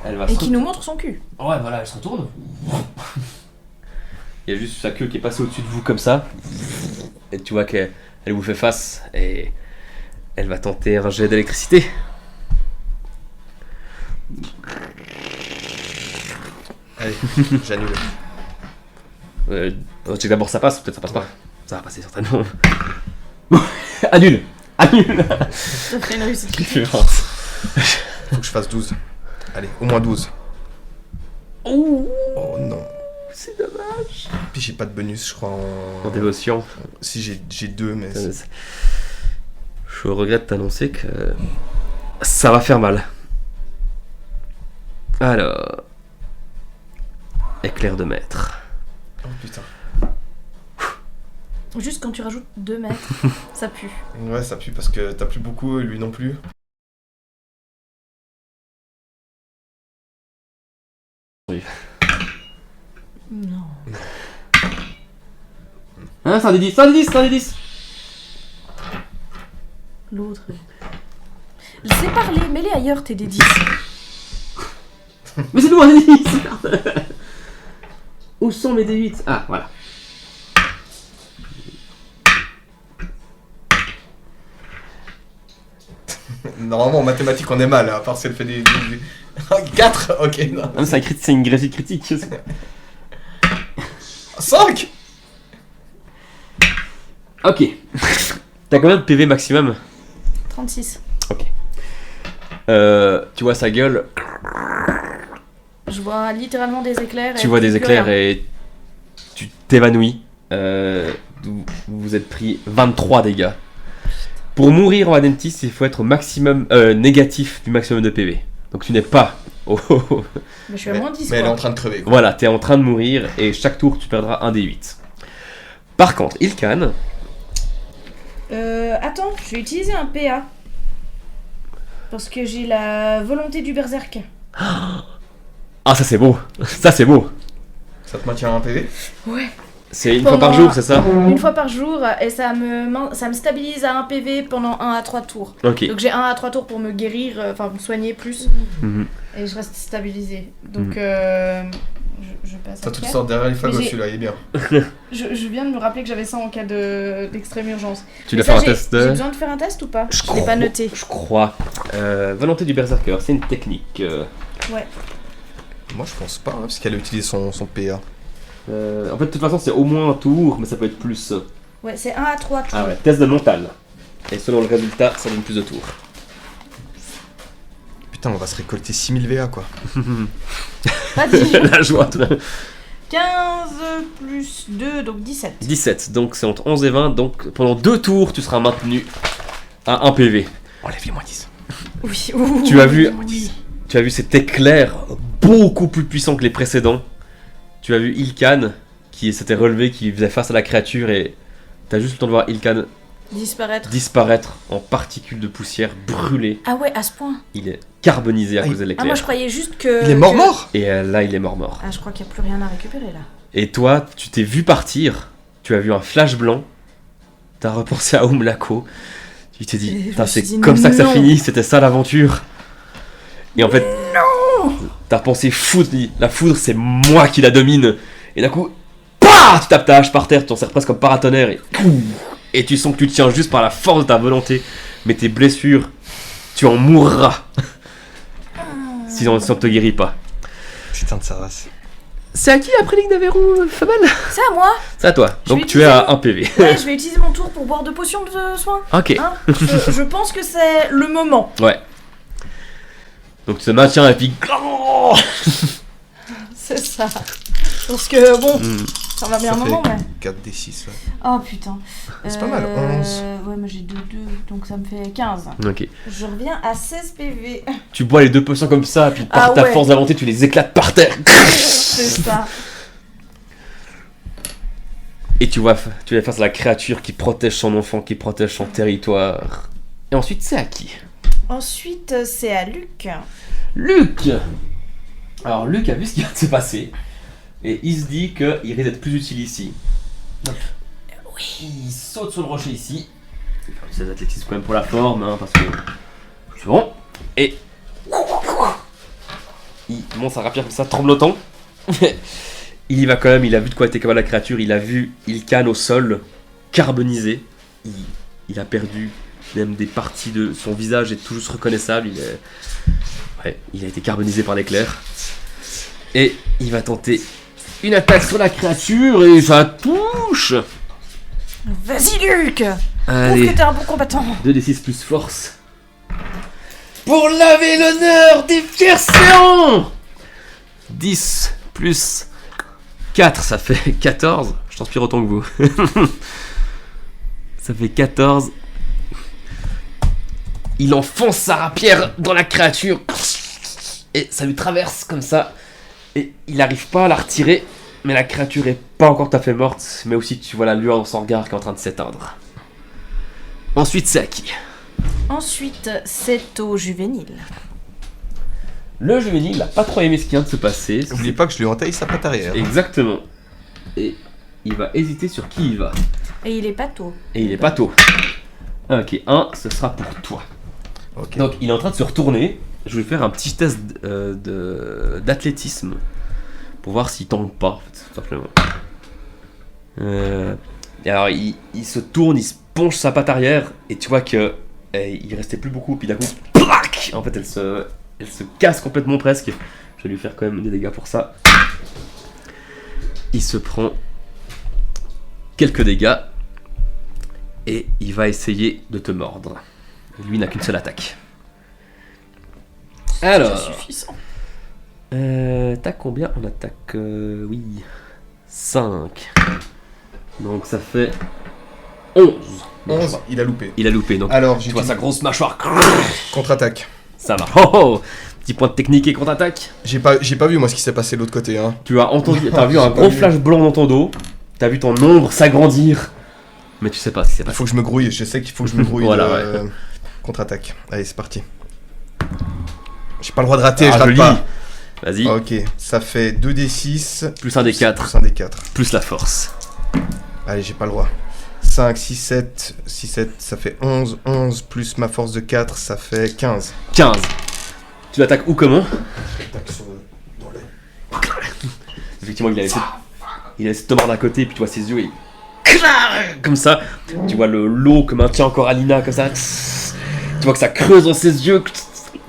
Elle va Et qui nous montre son cul. Ouais, voilà, elle se retourne. Il y a juste sa queue qui est passée au-dessus de vous comme ça. Et tu vois qu'elle vous fait face et elle va tenter un jet d'électricité. Allez, j'annule. On check d'abord ça passe, peut-être ça passe pas. Ça va passer certainement. Annule. Annule. Ça fait une réussite. Faut que je fasse 12. Allez, au moins 12. Oh, Oh non. c'est dommage. Puis j'ai pas de bonus, je crois, En dévotion. Si j'ai 2, mais... Je regrette d'annoncer que ça va faire mal. Alors... Éclair de maître. Oh putain. Juste quand tu rajoutes 2 mètres, ça pue. Ouais, ça pue parce que t'as plus beaucoup, et lui non plus. Non. Hein, c'est un des 10, c'est un des 10, c'est un des 10. L'autre. Je sais parler, mets-les ailleurs, t'es des 10. Mais c'est nous un des 10. Où sont mes D8? Ah, voilà. Normalement, en mathématiques, on est mal, à part si elle fait des... 4. Ok, non. Ah, c'est une réussite critique. 5. Ok. T'as combien de PV maximum? 36. Ok. Tu vois sa gueule, Je vois littéralement des éclairs. tu et vois des plus éclairs rien. et tu t'évanouis. Vous vous êtes pris 23 dégâts. Pour mourir en Adentis, il faut être au maximum négatif du maximum de PV. Donc tu n'es pas au... Mais je suis à moins 10. Mais elle est quoi. en train de crever, quoi. Voilà, t'es en train de mourir et chaque tour tu perdras un des 8. Par contre, Ilkan, Attends, je vais utiliser un PA. Parce que j'ai la volonté du berserk. ah ça c'est beau, ça c'est beau. Ça te maintient un PV? Ouais. C'est une fois par jour, c'est ça? Une fois par jour et ça me stabilise à 1 PV pendant 1 à 3 tours. Ok. Donc j'ai 1 à 3 tours pour me guérir, enfin me soigner plus. Mhm. Et je reste stabilisé. Donc je passe à T'as tout 4. sort derrière les fagots, Mais j'ai- celui-là, il est bien. Je viens de me rappeler que j'avais ça en cas d'extrême urgence. Tu Mais dois faire ça, un test J'ai de... besoin de faire un test ou pas Je l'ai pas noté. Je crois. Volonté du berserker, c'est une technique. Ouais. Moi, je pense pas, hein, parce qu'elle a utilisé son PA. En fait, de toute façon, c'est au moins un tour, mais ça peut être plus. Ouais, c'est 1 à 3 tours. Ah ouais, test de mental. Et selon le résultat, ça donne plus de tours. Putain, on va se récolter 6000 VA, quoi. Pas 10. La joie. 15 plus 2, donc 17. 17, donc c'est entre 11 et 20, donc pendant 2 tours, tu seras maintenu à 1 PV. Enlève les moins 10. Oui. Tu as vu, Oui. tu as vu cet éclair beaucoup plus puissant que les précédents. Tu as vu Ilkan qui s'était relevé, qui faisait face à la créature et t'as juste le temps de voir Ilkan Disparaître. disparaître en particules de poussière brûlées. Ah ouais, à ce point. Il est carbonisé à Ah, cause de Ah, l'éclair. moi je croyais juste que. Il est mort. Et là, il est mort. Ah, je crois qu'il n'y a plus rien à récupérer là. Et toi, tu t'es vu partir, tu as vu un flash blanc, t'as repensé à Umlako, tu t'es Et dit, je putain, me suis c'est dit, comme ça que ça non. finit, c'était ça l'aventure. Et en fait, t'as repensé foudre, la foudre c'est moi qui la domine. Et d'un coup, PAH tu tapes ta hache par terre, tu t'en sers presque comme paratonnerre et tu sens que tu tiens juste par la force de ta volonté. Mais tes blessures, tu en mourras si on ne te guérit pas. Putain de sa race. C'est à qui après Ligue d'Averou, Fabel? C'est à moi. C'est à toi, Je donc vais tu es à 1 PV. Ouais, je vais utiliser mon tour pour boire 2 potions de soins. Ok. Hein je pense que c'est le moment. Ouais. Donc tu te maintiens et puis... C'est ça. Parce que bon, Mm. ça va bien un Ça moment, fait mais. 4d6, ouais. Oh putain. C'est pas mal, 11. Ouais, mais j'ai 2, donc ça me fait 15. Ok. Je reviens à 16 PV. Tu bois les 2 potions comme ça, puis par Ah ta ouais. force de volonté, tu les éclates par terre. C'est ça. Et tu vas face à la créature qui protège son enfant, qui protège son territoire. Et ensuite, c'est à qui? Ensuite, c'est à Luc. Luc. Alors Luc a vu ce qui vient de se passer. Et il se dit qu'il risque d'être plus utile ici. Donc, il saute sur le rocher ici. Il fait ses athlétisme quand même pour la forme, hein, parce que C'est bon. Et il monte sa rapière comme ça, tremblotant. Il y va quand même, il a vu de quoi était capable la créature, il a vu Ilkan au sol, carbonisé. Il a perdu même des parties de son visage est tout juste reconnaissable. Il a été carbonisé par l'éclair. Et il va tenter une attaque sur la créature et ça touche. Vas-y, Luc. Prouve Allez, que t'es un bon combattant. 2d6 plus force. Pour laver l'honneur des fiers séants. 10 plus 4, ça fait 14. Je transpire autant que vous. Ça fait 14. Il enfonce sa rapière dans la créature. Et ça lui traverse comme ça. Et il n'arrive pas à la retirer. Mais la créature est pas encore tout à fait morte. Mais aussi tu vois la lueur dans son regard qui est en train de s'éteindre. Ensuite c'est à qui ? Ensuite, c'est au juvénile. Le juvénile n'a pas trop aimé ce qui vient de se passer. N'oubliez pas que je lui entaille sa patte arrière. Exactement. Et il va hésiter sur qui il va. Et il est pas tôt. Et il est pas tôt. Ok, 1, ce sera pour toi. Ok. Donc il est en train de se retourner. Je vais faire un petit test d'athlétisme. Pour voir s'il tombe pas, en fait, tout simplement. Et alors il se tourne, il se penche sa patte arrière. Et tu vois que il restait plus beaucoup. Puis d'un coup, plac, en fait elle se casse complètement presque. Je vais lui faire quand même des dégâts pour ça. Il se prend quelques dégâts. Et il va essayer de te mordre. Lui n'a qu'une seule attaque. C'est Alors, suffisant. t'as combien en attaque oui, 5. Donc ça fait 11. 11, il a loupé. Il a loupé, donc Alors, tu vois sa grosse mâchoire. contre-attaque. Ça marche. Oh, oh. Petit point de technique et contre-attaque. J'ai pas vu moi ce qui s'est passé de l'autre côté. Hein. Tu as entendu, t'as vu J'ai un pas gros vu. flash blanc dans ton dos. T'as vu ton ombre s'agrandir. Mais tu sais pas ce qui s'est Il passé. faut que je me grouille, je sais qu'il faut que je me grouille. Voilà, de- Contre-attaque. Allez, c'est parti. J'ai pas le droit de rater, Ah, je rate joli. pas. Vas-y, Ok, ça fait 2d6. plus un des 4, Plus un des 4. plus la force. Allez, j'ai pas le droit. 5, 6, 7. 6, 7, ça fait 11. 11 plus ma force de 4, ça fait 15. 15. Tu l'attaques où, comment ? Tac, dans les- Effectivement, il a laissé te mordre à côté, puis tu vois ses yeux, et comme ça, tu vois l'eau que maintient encore Alina, comme ça. Tu vois que ça creuse dans ses yeux.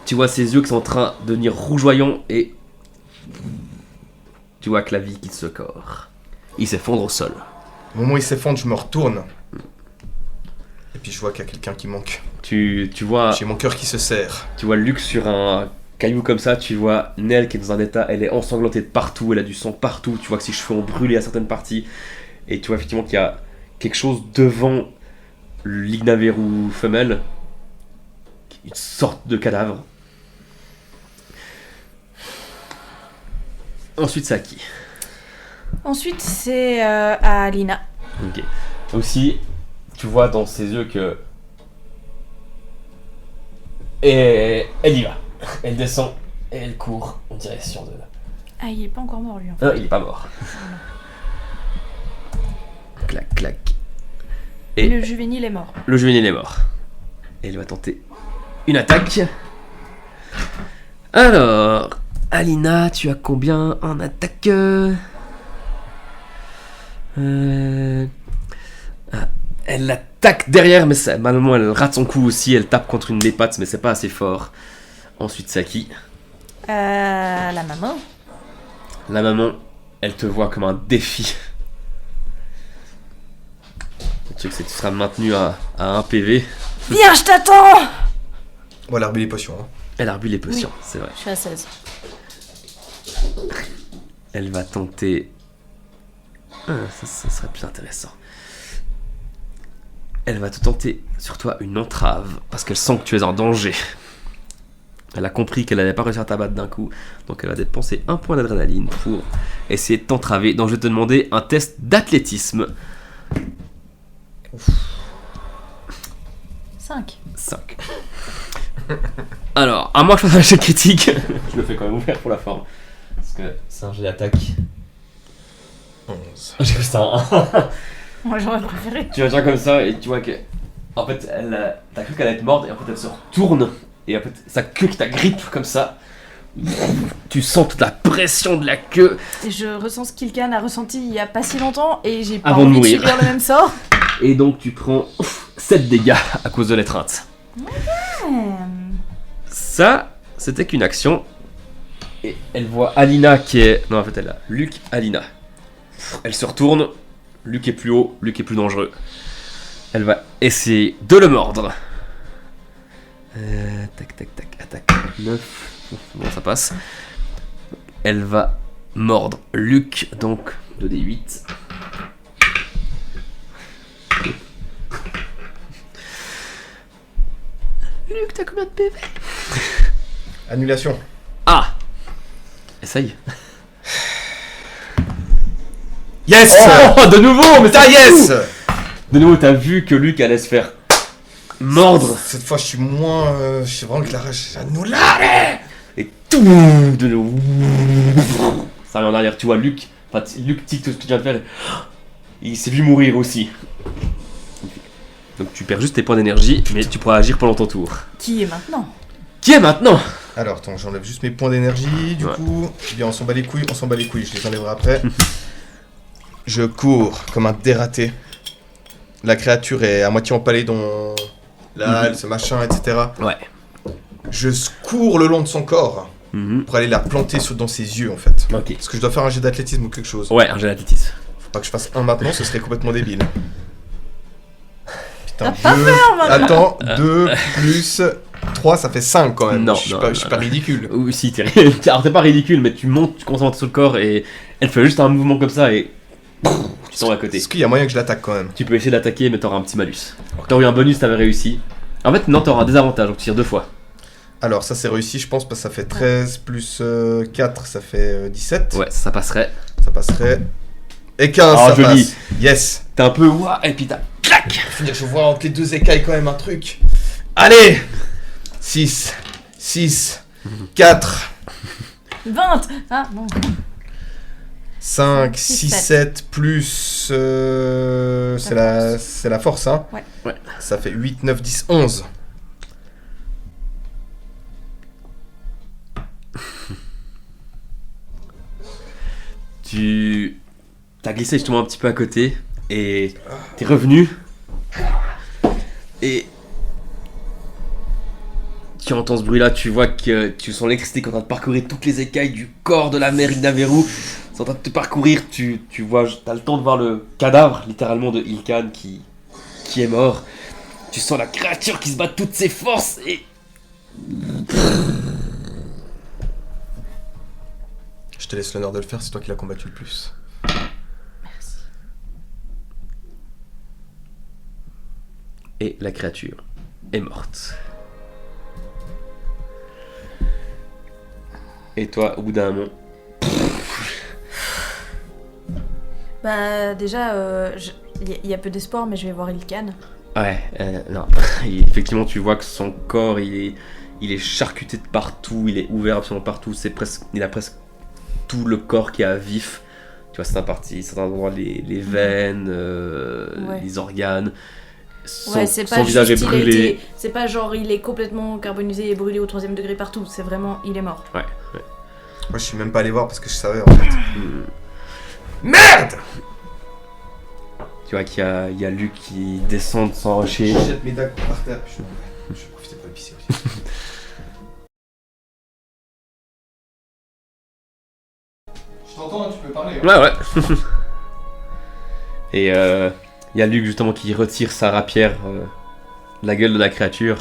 Tu vois ses yeux qui sont en train de devenir rougeoyants, et tu vois que la vie quitte ce corps. Il s'effondre au sol. Au moment où il s'effondre, je me retourne. Et puis je vois qu'il y a quelqu'un qui manque. Tu vois J'ai mon cœur qui se serre. Luc sur un caillou comme ça, tu vois Nell qui est dans un état, elle est ensanglantée de partout, elle a du sang partout, tu vois que ses cheveux ont brûlé à certaines parties, et tu vois effectivement qu'il y a quelque chose devant l'Ignaveru femelle, une sorte de cadavre. Ensuite c'est à qui ? Ensuite, c'est à Alina. Ok. Aussi, tu vois dans ses yeux que... Et elle y va. Elle descend et elle court en direction de... Ah, il est pas encore mort, lui. En fait. Non, il est pas mort. Clac, clac. Et Et le juvénile est mort. le juvénile est mort. Et il va tenter une attaque. Alors, Alina, tu as combien en attaque Elle l'attaque derrière, mais malheureusement elle rate son coup aussi. Elle tape contre une des pattes, mais c'est pas assez fort. Ensuite, c'est à qui ? La maman. La maman, elle te voit comme un défi. Le truc, c'est que tu seras maintenu à 1 PV. Viens, je t'attends. Voilà, rebu les potions. Hein. Elle a rebu les potions, c'est vrai. Je suis à 16. Elle va tenter... ça serait plus intéressant. Elle va te tenter sur toi une entrave, parce qu'elle sent que tu es en danger. Elle a compris qu'elle n'allait pas réussir à t'abattre d'un coup, donc elle va dépenser un point d'adrénaline pour essayer de t'entraver. Donc je vais te demander un test d'athlétisme. 5. 5. Alors, à moins que je fasse un jet critique, je le fais quand même ouvert pour la forme. Parce que c'est un jet d'attaque. 11. J'ai fait ça un 1. Moi, j'aurais préféré. Tu vas dire comme ça et tu vois que... En fait, t'as cru qu'elle allait être morte et en fait elle se retourne et en fait, sa queue qui t'agrippe comme ça. Tu sens toute la pression de la queue. Et je ressens ce qu'Ilkan a ressenti il y a pas si longtemps et j'ai pas Avant de envie de mourir. subir le même sort. Et donc tu prends 7 dégâts à cause de l'étreinte. Ça, c'était qu'une action. Et elle voit Alina qui est... Non, en fait, elle a Luc, Alina. Elle se retourne. Luc est plus haut, Luc est plus dangereux. Elle va essayer de le mordre. Tac, tac, tac, attaque. 9. Bon, ça passe. Elle va mordre Luc, donc 2d8. Luc, t'as combien de PV? Annulation. Ah! Essaye. Yes. Oh, de nouveau, mais Putain, c'est yes. fou. De nouveau, t'as vu que Luc allait se faire mordre. Cette fois, je suis moins... je suis vraiment que la rage. Annulare. Et tout de nouveau. Ça revient en arrière, tu vois Luc. Enfin, Luc tique tout ce que tu viens de faire. Il s'est vu mourir aussi. Donc tu perds juste tes points d'énergie, mais tu pourras agir pendant ton tour. Qui est maintenant? Qui est maintenant? Alors, attends, j'enlève juste mes points d'énergie, du coup. Bien, on s'en bat les couilles, je les enlèverai après. Je cours comme un dératé. La créature est à moitié empalée dans la halle, ce machin, etc. Ouais. Je cours le long de son corps pour aller la planter dans ses yeux, en fait. Ok. Est-ce que je dois faire un jet d'athlétisme ou quelque chose? Ouais, un jet d'athlétisme. Faut pas que je fasse un maintenant, ce serait complètement débile. Putain, T'as pas 2... maintenant. Attends, 2 plus 3, ça fait 5 quand même. Non, je suis non, pas, non, je suis pas ridicule. Oui, si, alors t'es pas ridicule, mais tu montes, tu commences à monter sur le corps et elle fait juste un mouvement comme ça et tu tombes à côté. Est-ce qu'il y a moyen que je l'attaque quand même? Tu peux essayer d'attaquer, mais t'auras un petit malus. T'aurais eu un bonus, t'avais réussi. En fait, non, t'auras un désavantage, donc tu tires 2 fois. Alors ça c'est réussi je pense parce que ça fait 13 plus 4 ça fait 17. Ouais, ça passerait. Ça passerait. Et 15 Ah, ça joli. passe. Yes. T'es un peu ouah, et puis t'as clac. Je vois entre les deux écailles quand même un truc. Allez 6, 6, 4, 20. Ah non. 5, 6, 7 plus... c'est la force hein. Ouais. Ouais. Ça fait 8, 9, 10, 11. Tu t'as glissé justement un petit peu à côté et t'es revenu et tu entends ce bruit là, tu vois que tu sens l'électricité qui est en train de parcourir toutes les écailles du corps de la mère Ignaveru. C'est en train de te parcourir, tu vois, t'as le temps de voir le cadavre littéralement de Ilkan qui est mort. Tu sens la créature qui se bat de toutes ses forces et Je te laisse l'honneur de le faire, c'est toi qui l'as combattu le plus. et la créature est morte. Et toi, au bout d'un moment, Bah déjà, il y a peu d'espoir, mais je vais voir Ilkan. ouais, non, et effectivement, tu vois que son corps, il est charcuté de partout, il est ouvert absolument partout. Il a presque tout le corps qui est à vif. Tu vois, certains endroits, les veines, Ouais. les organes. Ouais, c'est pas Son visage est juste, brûlé. c'est pas genre il est complètement carbonisé et brûlé au 3ème degré partout. C'est vraiment, il est mort. Ouais. Moi je suis même pas allé voir parce que je savais en fait. Merde. Tu vois qu'il y a Luc qui descend de son rocher. Je jette mes dagues par terre. Je vais profiter pour épicer aussi. Je t'entends, tu peux parler. Hein. Ouais. Et il y a Luc justement qui retire sa rapière de la gueule de la créature.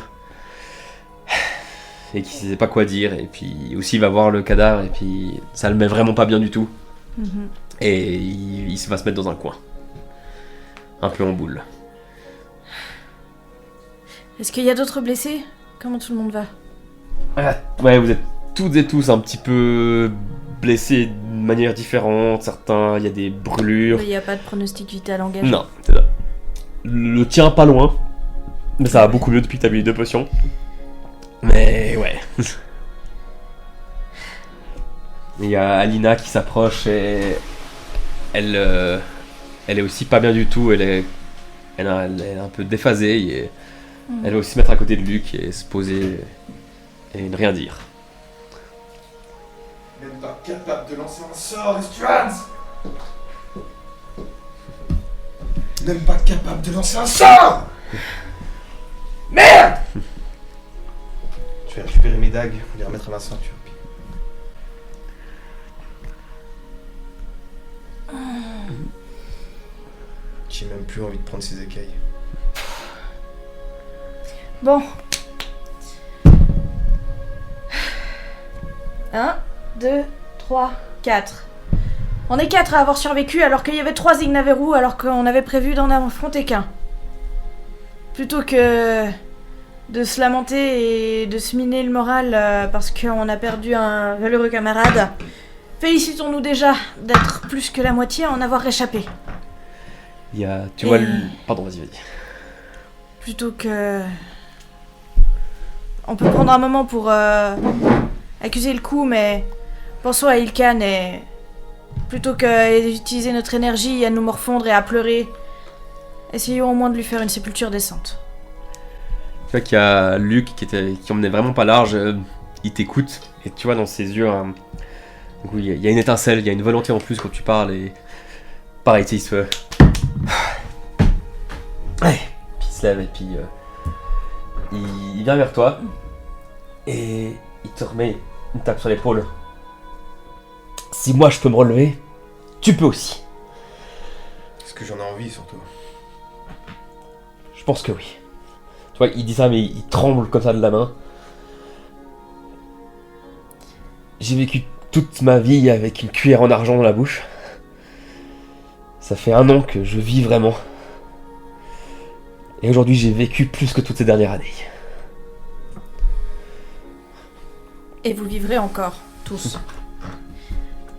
Et qui sait pas quoi dire. Et puis aussi il va voir le cadavre et puis ça le met vraiment pas bien du tout. Mhm. Et il va se mettre dans un coin. Un peu en boule. Est-ce qu'il y a d'autres blessés? Comment tout le monde va? Ouais, vous êtes toutes et tous un petit peu blessés de manière différente. Certains, il y a des brûlures. Il n'y a pas de pronostic vital engagé. Non, c'est ça. Le tien pas loin. Mais ça va beaucoup mieux depuis que t'as bu les 2 potions. Mais ouais. Il y a Alina qui s'approche et elle est aussi pas bien du tout. Elle est un peu déphasée et elle va aussi se mettre à côté de Luc et se poser et ne rien dire. Même pas capable de lancer un sort, Estrans! Même pas capable de lancer un sort! Merde! Je vais récupérer mes dagues, les remettre à ma ceinture. J'ai même plus envie de prendre ces écailles. Bon. 1, 2, 3, 4. On est 4 à avoir survécu alors qu'il y avait 3 Ignaveru alors qu'on avait prévu d'en affronter qu'un. Plutôt que de se lamenter et de se miner le moral parce qu'on a perdu un valeureux camarade, félicitons-nous déjà d'être plus que la moitié à en avoir échappé. Il y a... Tu vois le... Pardon, vas-y. Plutôt que... On peut prendre un moment pour accuser le coup, mais pensons à Ilkan et... Plutôt que d'utiliser notre énergie à nous morfondre et à pleurer, essayons au moins de lui faire une sépulture décente. Tu vois qu'il y a Luc qui emmenait vraiment pas large, il t'écoute, et tu vois dans ses yeux, du coup, il y a une étincelle, il y a une volonté en plus quand tu parles, et pareil, tu sais, il se... Ouais. Puis il se lève, et puis il vient vers toi, et il te remet une tape sur l'épaule. Si moi je peux me relever, tu peux aussi. Est-ce que j'en ai envie surtout? Je pense que oui. Tu vois, il dit ça, mais il tremble comme ça de la main. J'ai vécu toute ma vie avec une cuillère en argent dans la bouche. Ça fait 1 an que je vis vraiment. Et aujourd'hui, j'ai vécu plus que toutes ces dernières années. Et vous vivrez encore, tous.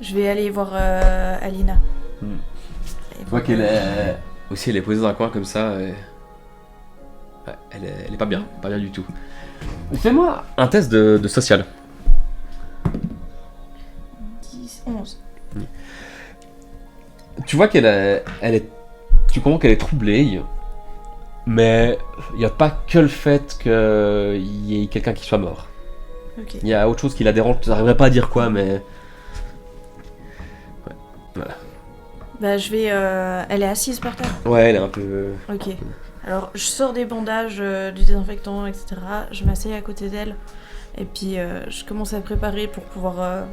Je vais aller voir Alina. Tu vois qu'elle est... Aussi, elle est posée dans un coin comme ça. Et... Ouais, elle est pas bien du tout. Fais-moi un test de social. 10, 11. Tu vois qu'elle est... Tu comprends qu'elle est troublée. Mais il n'y a pas que le fait qu'il y ait quelqu'un qui soit mort. Ok. Il y a autre chose qui la dérange. Tu n'arriverais pas à dire quoi, mais... Ouais, voilà. Bah je vais... Elle est assise par terre. Ouais, elle est un peu... Ok. Alors je sors des bandages, du désinfectant, etc. Je m'assieds à côté d'elle. Et puis je commence à préparer pour pouvoir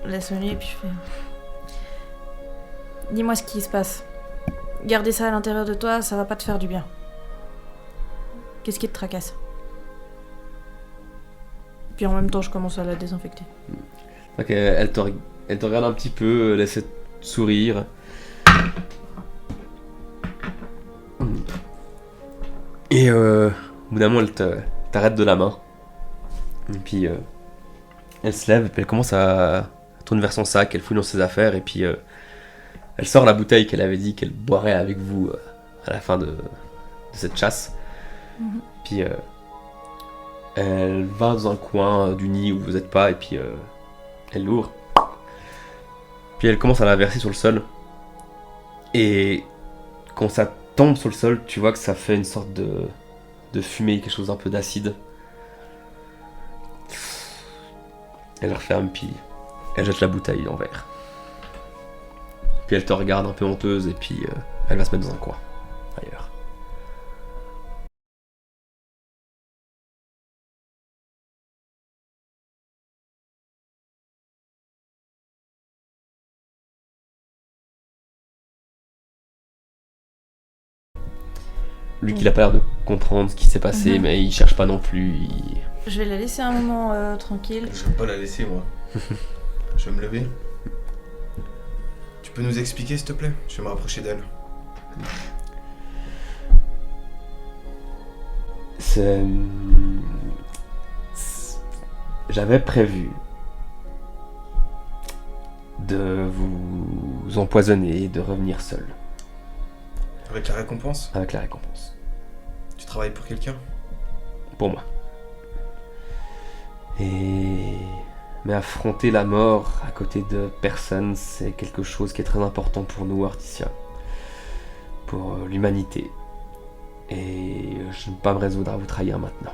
la soigner. Et puis je fais... Dis-moi ce qui se passe. Garder ça à l'intérieur de toi, ça va pas te faire du bien. Qu'est-ce qui te tracasse? Puis en même temps, je commence à la désinfecter. Ok, elle te regarde un petit peu, elle essaie de sourire. Et au bout d'un moment, elle t'arrête de la main. Et puis elle se lève, et puis elle commence à tourner vers son sac, elle fouille dans ses affaires, et puis elle sort la bouteille qu'elle avait dit qu'elle boirait avec vous à la fin de cette chasse. Puis elle va dans un coin du nid où vous n'êtes pas, et puis elle l'ouvre. Puis elle commence à la verser sur le sol. Et quand ça tombe sur le sol, tu vois que ça fait une sorte de fumée, quelque chose un peu d'acide. Elle referme, puis elle jette la bouteille en verre. Puis elle te regarde un peu honteuse, et puis elle va se mettre dans un coin, ailleurs. Lui, il a pas l'air de comprendre ce qui s'est passé, mais il cherche pas non plus. Je vais la laisser un moment tranquille. Je vais pas la laisser, moi. Je vais me lever. Tu peux nous expliquer, s'il te plaît? Je vais me rapprocher d'elle. J'avais prévu de vous empoisonner et de revenir seul. Avec la récompense? Avec la récompense. Tu travailles pour quelqu'un? Pour moi. Mais affronter la mort à côté de personne, c'est quelque chose qui est très important pour nous, Articia. Pour l'humanité. Et je ne peux pas me résoudre à vous trahir maintenant.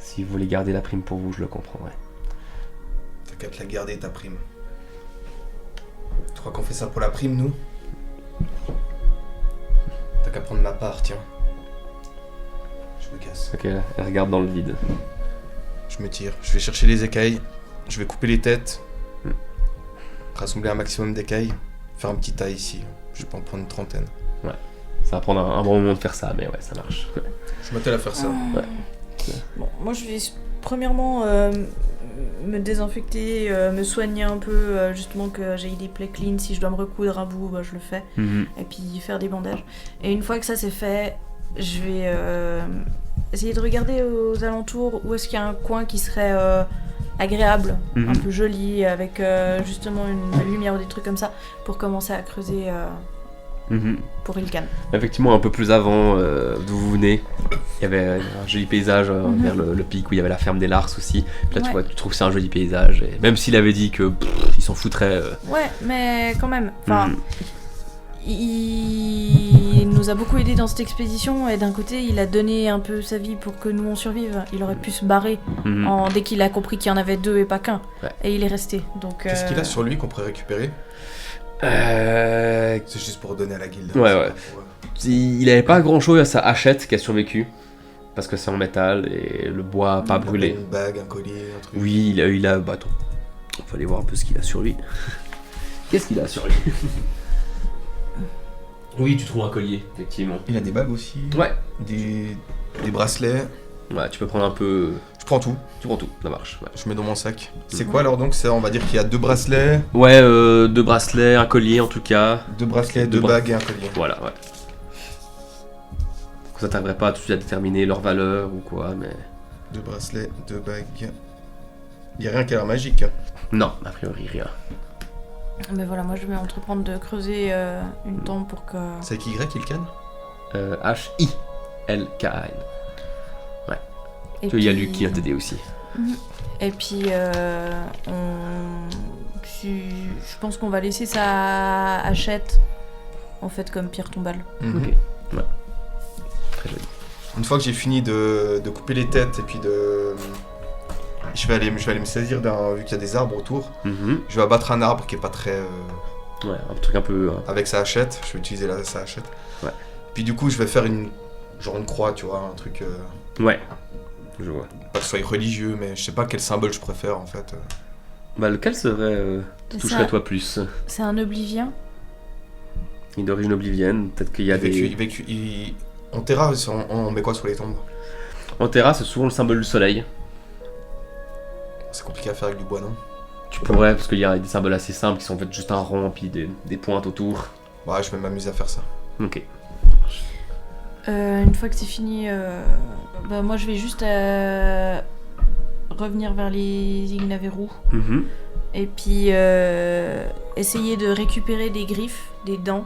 Si vous voulez garder la prime pour vous, je le comprends, ouais. T'as qu'à te la garder, ta prime. Tu crois qu'on fait ça pour la prime, nous? T'as qu'à prendre ma part, tiens. Je me casse. Ok, elle regarde dans le vide. Je me tire. Je vais chercher les écailles. Je vais couper les têtes. Rassembler un maximum d'écailles. Faire un petit tas ici. Je vais pas en prendre une trentaine. Ouais. Ça va prendre un bon moment de faire ça, mais ouais, ça marche. Je m'attelle à faire ça. Ouais. Bon, moi je vais premièrement me désinfecter, me soigner un peu, justement que j'ai des plaies clean. Si je dois me recoudre un bout, bah, je le fais. Et puis faire des bandages. Et une fois que ça c'est fait, je vais essayer de regarder aux alentours où est-ce qu'il y a un coin qui serait agréable, un peu joli, avec justement une lumière ou des trucs comme ça, pour commencer à creuser pour Ilkan. Effectivement, un peu plus avant d'où vous venez, il y avait un joli paysage vers le pic où il y avait la ferme des Lars aussi. Puis là, tu trouves que c'est un joli paysage. Et même s'il avait dit que il s'en foutrait. Ouais, mais quand même. Enfin, il nous a beaucoup aidé dans cette expédition et d'un côté, il a donné un peu sa vie pour que nous on survive. Il aurait pu se barrer dès qu'il a compris qu'il y en avait 2 et pas qu'un. Ouais. Et il est resté. Donc. Qu'est-ce qu'il a sur lui qu'on pourrait récupérer? C'est juste pour donner à la guilde. Ouais. Il avait pas grand chose à sa hachette qui a survécu. Parce que c'est en métal et le bois a pas brûlé. Une bague, un collier, un truc. Oui, il a. Bah attends. Il faut aller voir un peu ce qu'il a sur lui. Qu'est-ce qu'il a sur lui? Oui, tu trouves un collier, effectivement. Il a des bagues aussi. Ouais. Des bracelets. Ouais, tu peux prendre un peu. Je prends tout. Tu prends tout, ça marche. Ouais. Je mets dans mon sac. C'est quoi alors donc? On va dire qu'il y a 2 bracelets. Ouais, 2 bracelets, un collier en tout cas. 2 bracelets, 2 bagues et un collier. Voilà, ouais. Ça t'arriverait pas tout de suite à déterminer leur valeur ou quoi, mais. 2 bracelets, 2 bagues. Y a rien qui a l'air magique. Non, a priori rien. Mais voilà, moi je vais entreprendre de creuser une tombe pour que. C'est avec Y, Ilkan? H-I-L-K-A-N. Ouais. Et il y a Luc qui vient t'aider aussi. Et puis, je pense qu'on va laisser sa hachette en fait comme pierre tombale. Ok. Ouais. Très joli. Une fois que j'ai fini de couper les têtes et puis de. Je vais aller me saisir vu qu'il y a des arbres autour. Je vais abattre un arbre qui est pas très. Ouais, un truc un peu. Avec sa hachette. Je vais utiliser sa hachette. Ouais. Puis du coup, je vais faire une croix, tu vois, un truc. Ouais. Je vois. Pas que ce soit religieux, mais je sais pas quel symbole je préfère en fait. Bah lequel serait te toucherait à toi plus? C'est un oblivien. Il est d'origine oblivienne. Peut-être qu'il y a En Terra, on met quoi sur les tombes? En Terra, c'est souvent le symbole du soleil. C'est compliqué à faire avec du bois, non? Tu pourrais, parce qu'il y a des symboles assez simples qui sont en fait juste un rond puis des pointes autour. Ouais, je vais m'amuser à faire ça. Ok. Une fois que c'est fini, bah moi je vais juste revenir vers les Ignaverou. Et puis essayer de récupérer des griffes, des dents,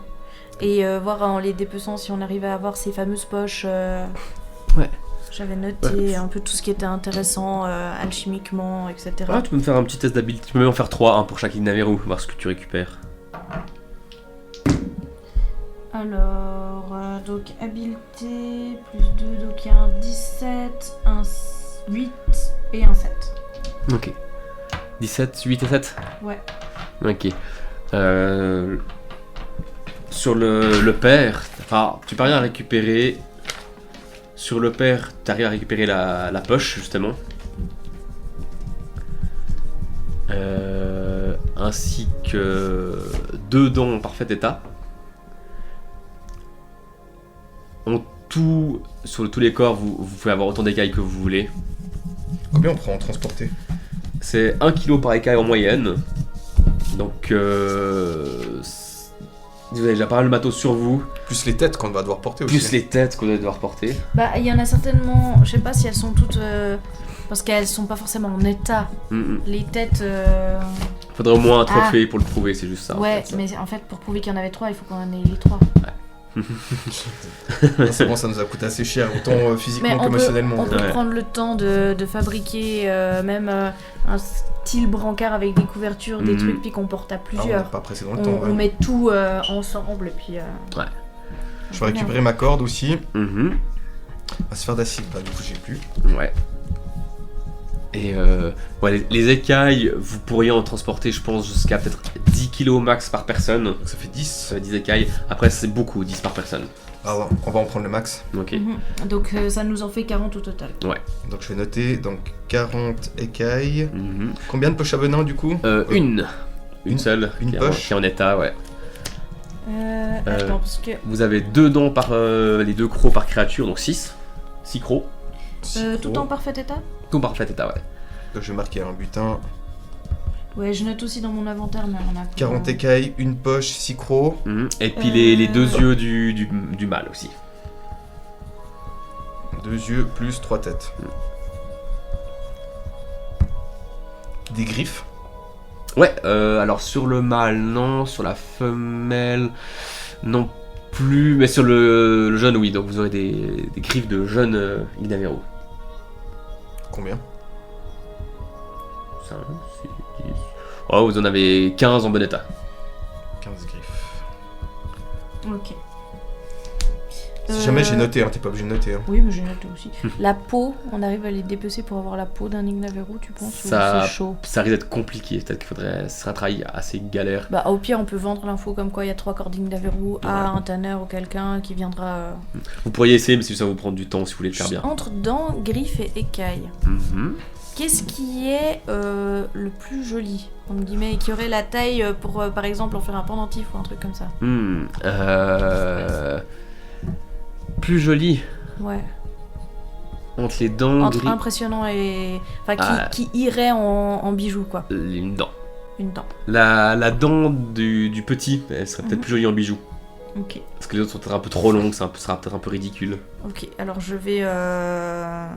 et voir en les dépeçant si on arrivait à avoir ces fameuses poches. Ouais. J'avais noté un peu tout ce qui était intéressant alchimiquement, etc. Ah, tu peux me faire un petit test d'habileté. Tu peux même en faire 3, un pour chaque Ignaverou, voir ce que tu récupères. Alors, donc habileté, plus 2, donc il y a un 17, un 8 et un 7. Ok. 17, 8 et 7? Ouais. Ok. Sur le père, enfin, tu parviens à récupérer... Sur le père, tu arrives à récupérer la poche, justement. Ainsi que 2 dents en parfait état. En tout, sur tous les corps, vous pouvez avoir autant d'écailles que vous voulez. Combien on prend en transporter? C'est 1 kg par écaille en moyenne. Donc, vous avez déjà pas mal de matos sur vous. Plus les têtes qu'on va devoir porter aussi. Plus les têtes qu'on va devoir porter. Bah, il y en a certainement, je sais pas si elles sont toutes. Parce qu'elles sont pas forcément en état. Les têtes. Faudrait au moins un trophée pour le prouver, c'est juste ça. Ouais, en fait, mais en fait, pour prouver qu'il y en avait 3, il faut qu'on en ait les 3. Ouais. C'est bon, ça nous a coûté assez cher, autant physiquement qu'émotionnellement. On peut prendre le temps de fabriquer même un style brancard avec des couvertures, des trucs, puis qu'on porte à plusieurs. On n'est pas pressé dans le temps. On met tout ensemble, et puis. Ouais. Je vais récupérer ma corde aussi. À se faire d'acide, bah du coup j'ai plus. Ouais. Et ouais, les écailles, vous pourriez en transporter, je pense, jusqu'à peut-être 10 kilos max par personne. Donc ça fait 10. Ça fait 10 écailles. Après, c'est beaucoup, 10 par personne. Ah ouais, on va en prendre le max. Ok. Donc ça nous en fait 40 au total. Donc je vais noter, donc 40 écailles. Mhm. Combien de poches à venin du coup Une seule. Une qui est poche. qui est en état, ouais. Attends, parce que Vous avez 2 dents par les 2 crocs par créature, donc 6. 6 crocs. tout en parfait état. Tout en parfait état, ouais. Donc je vais marquer un butin. Ouais, je note aussi dans mon inventaire, mais on a 40 écailles, une poche, 6 crocs. Mhm. Et puis les 2 yeux du mâle aussi. 2 yeux plus 3 têtes. Des griffes. Ouais, alors sur le mâle, non. Sur la femelle, non plus. Mais sur le jeune, oui. Donc vous aurez des griffes de jeune Ignaveru. Combien? 5, 6, 10. Oh, vous en avez 15 en bon état. 15 griffes. Ok. Si jamais j'ai noté, hein, t'es pas obligé de noter. Hein. Oui, mais j'ai noté aussi. La peau, on arrive à les dépecer pour avoir la peau d'un Ignaveru, tu penses? Ça- Ou c'est chaud? Ça risque d'être compliqué. Peut-être qu'il faudrait. Ce serait un travail assez galère. Bah, au pire, on peut vendre l'info comme quoi il y a 3 corps d'Ignaveru à un tanner ou quelqu'un qui viendra. Vous pourriez essayer, mais si ça va vous prendre du temps si vous voulez le faire bien. Entre dents, griffes et écailles. Mhm. Qu'est-ce qui est le plus joli, entre guillemets, et qui aurait la taille pour, par exemple, en faire un pendentif ou un truc comme ça? Plus joli. Ouais. Entre les dents, Entre gris. impressionnant et. Enfin, Ah. qui irait en bijoux, quoi. Une dent. Une dent. La dent du petit, elle serait peut-être plus jolie en bijoux. Ok. Parce que les autres sont peut-être un peu trop longues, ça sera peut-être un peu ridicule. Ok, alors je vais. Avant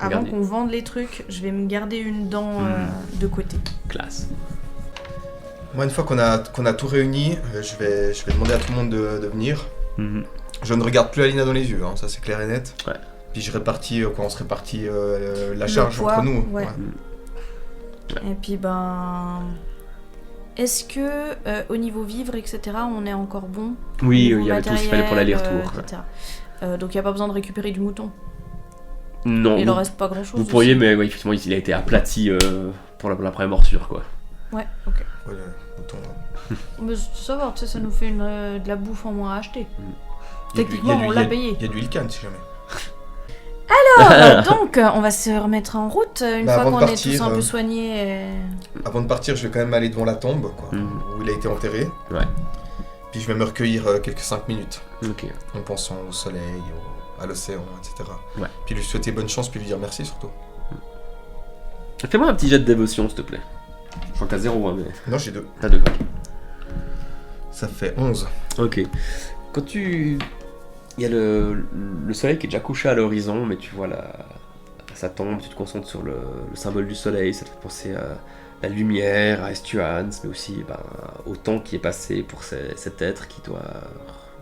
Regardez. qu'on vende les trucs, je vais me garder une dent de côté. Classe. Moi, une fois qu'on a tout réuni, je vais demander à tout le monde de venir. Mhm. Je ne regarde plus Alina dans les yeux, hein, ça c'est clair et net. Ouais. Puis je répartis, on se répartit la charge poids, entre nous. ouais. Et puis ben. Est-ce que au niveau vivre, etc., on est encore bon? Oui, Au niveau il y avait tout ce qu'il fallait pour matériel, l'aller-retour. etc. Donc il n'y a pas besoin de récupérer du mouton. Non, Il en vous, reste pas grand chose. vous pourriez, mais ouais, effectivement, il a été aplati pour la première morsure, quoi. Ouais, ok. Ouais, le mouton, Mais ça va, tu sais, ça nous fait de la bouffe en moins à acheter. Il y a du- Techniquement, il y a du- on il y a- l'a payé. Il y a du Ilkan si jamais. Alors, donc, on va se remettre en route une Bah, fois avant de qu'on est partir, tous un peu soignés. Avant de partir, je vais quand même aller devant la tombe, quoi, Mhm. où il a été enterré. Ouais. Puis je vais me recueillir quelques 5 minutes, Ok. en pensant au soleil, à l'océan, etc. Ouais. Puis lui souhaiter bonne chance, puis lui dire merci surtout. Fais-moi un petit jet de dévotion, s'il te plaît. Je crois que t'as 0, hein, mais Non, j'ai 2. t'as 2. Ça fait 11. Ok. Quand tu... Il y a le soleil qui est déjà couché à l'horizon, mais tu vois ça tombe, tu te concentres sur le symbole du soleil, ça te fait penser à la lumière, à Estuans, mais aussi au temps qui est passé pour cet être qui doit...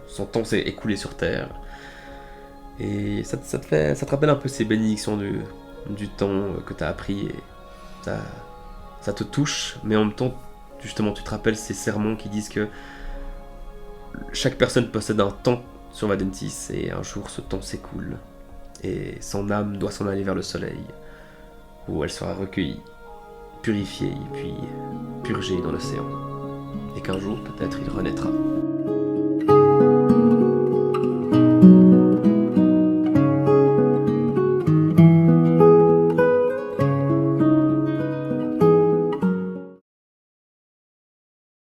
Son temps s'est écoulé sur Terre. Et ça te rappelle un peu ces bénédictions du temps que tu as appris, et ça te touche, mais en même temps, justement, tu te rappelles ces sermons qui disent que chaque personne possède un temps sur Vadentis, et un jour ce temps s'écoule, et son âme doit s'en aller vers le soleil, où elle sera recueillie, purifiée, et puis purgée dans l'océan, et qu'un jour peut-être il renaîtra.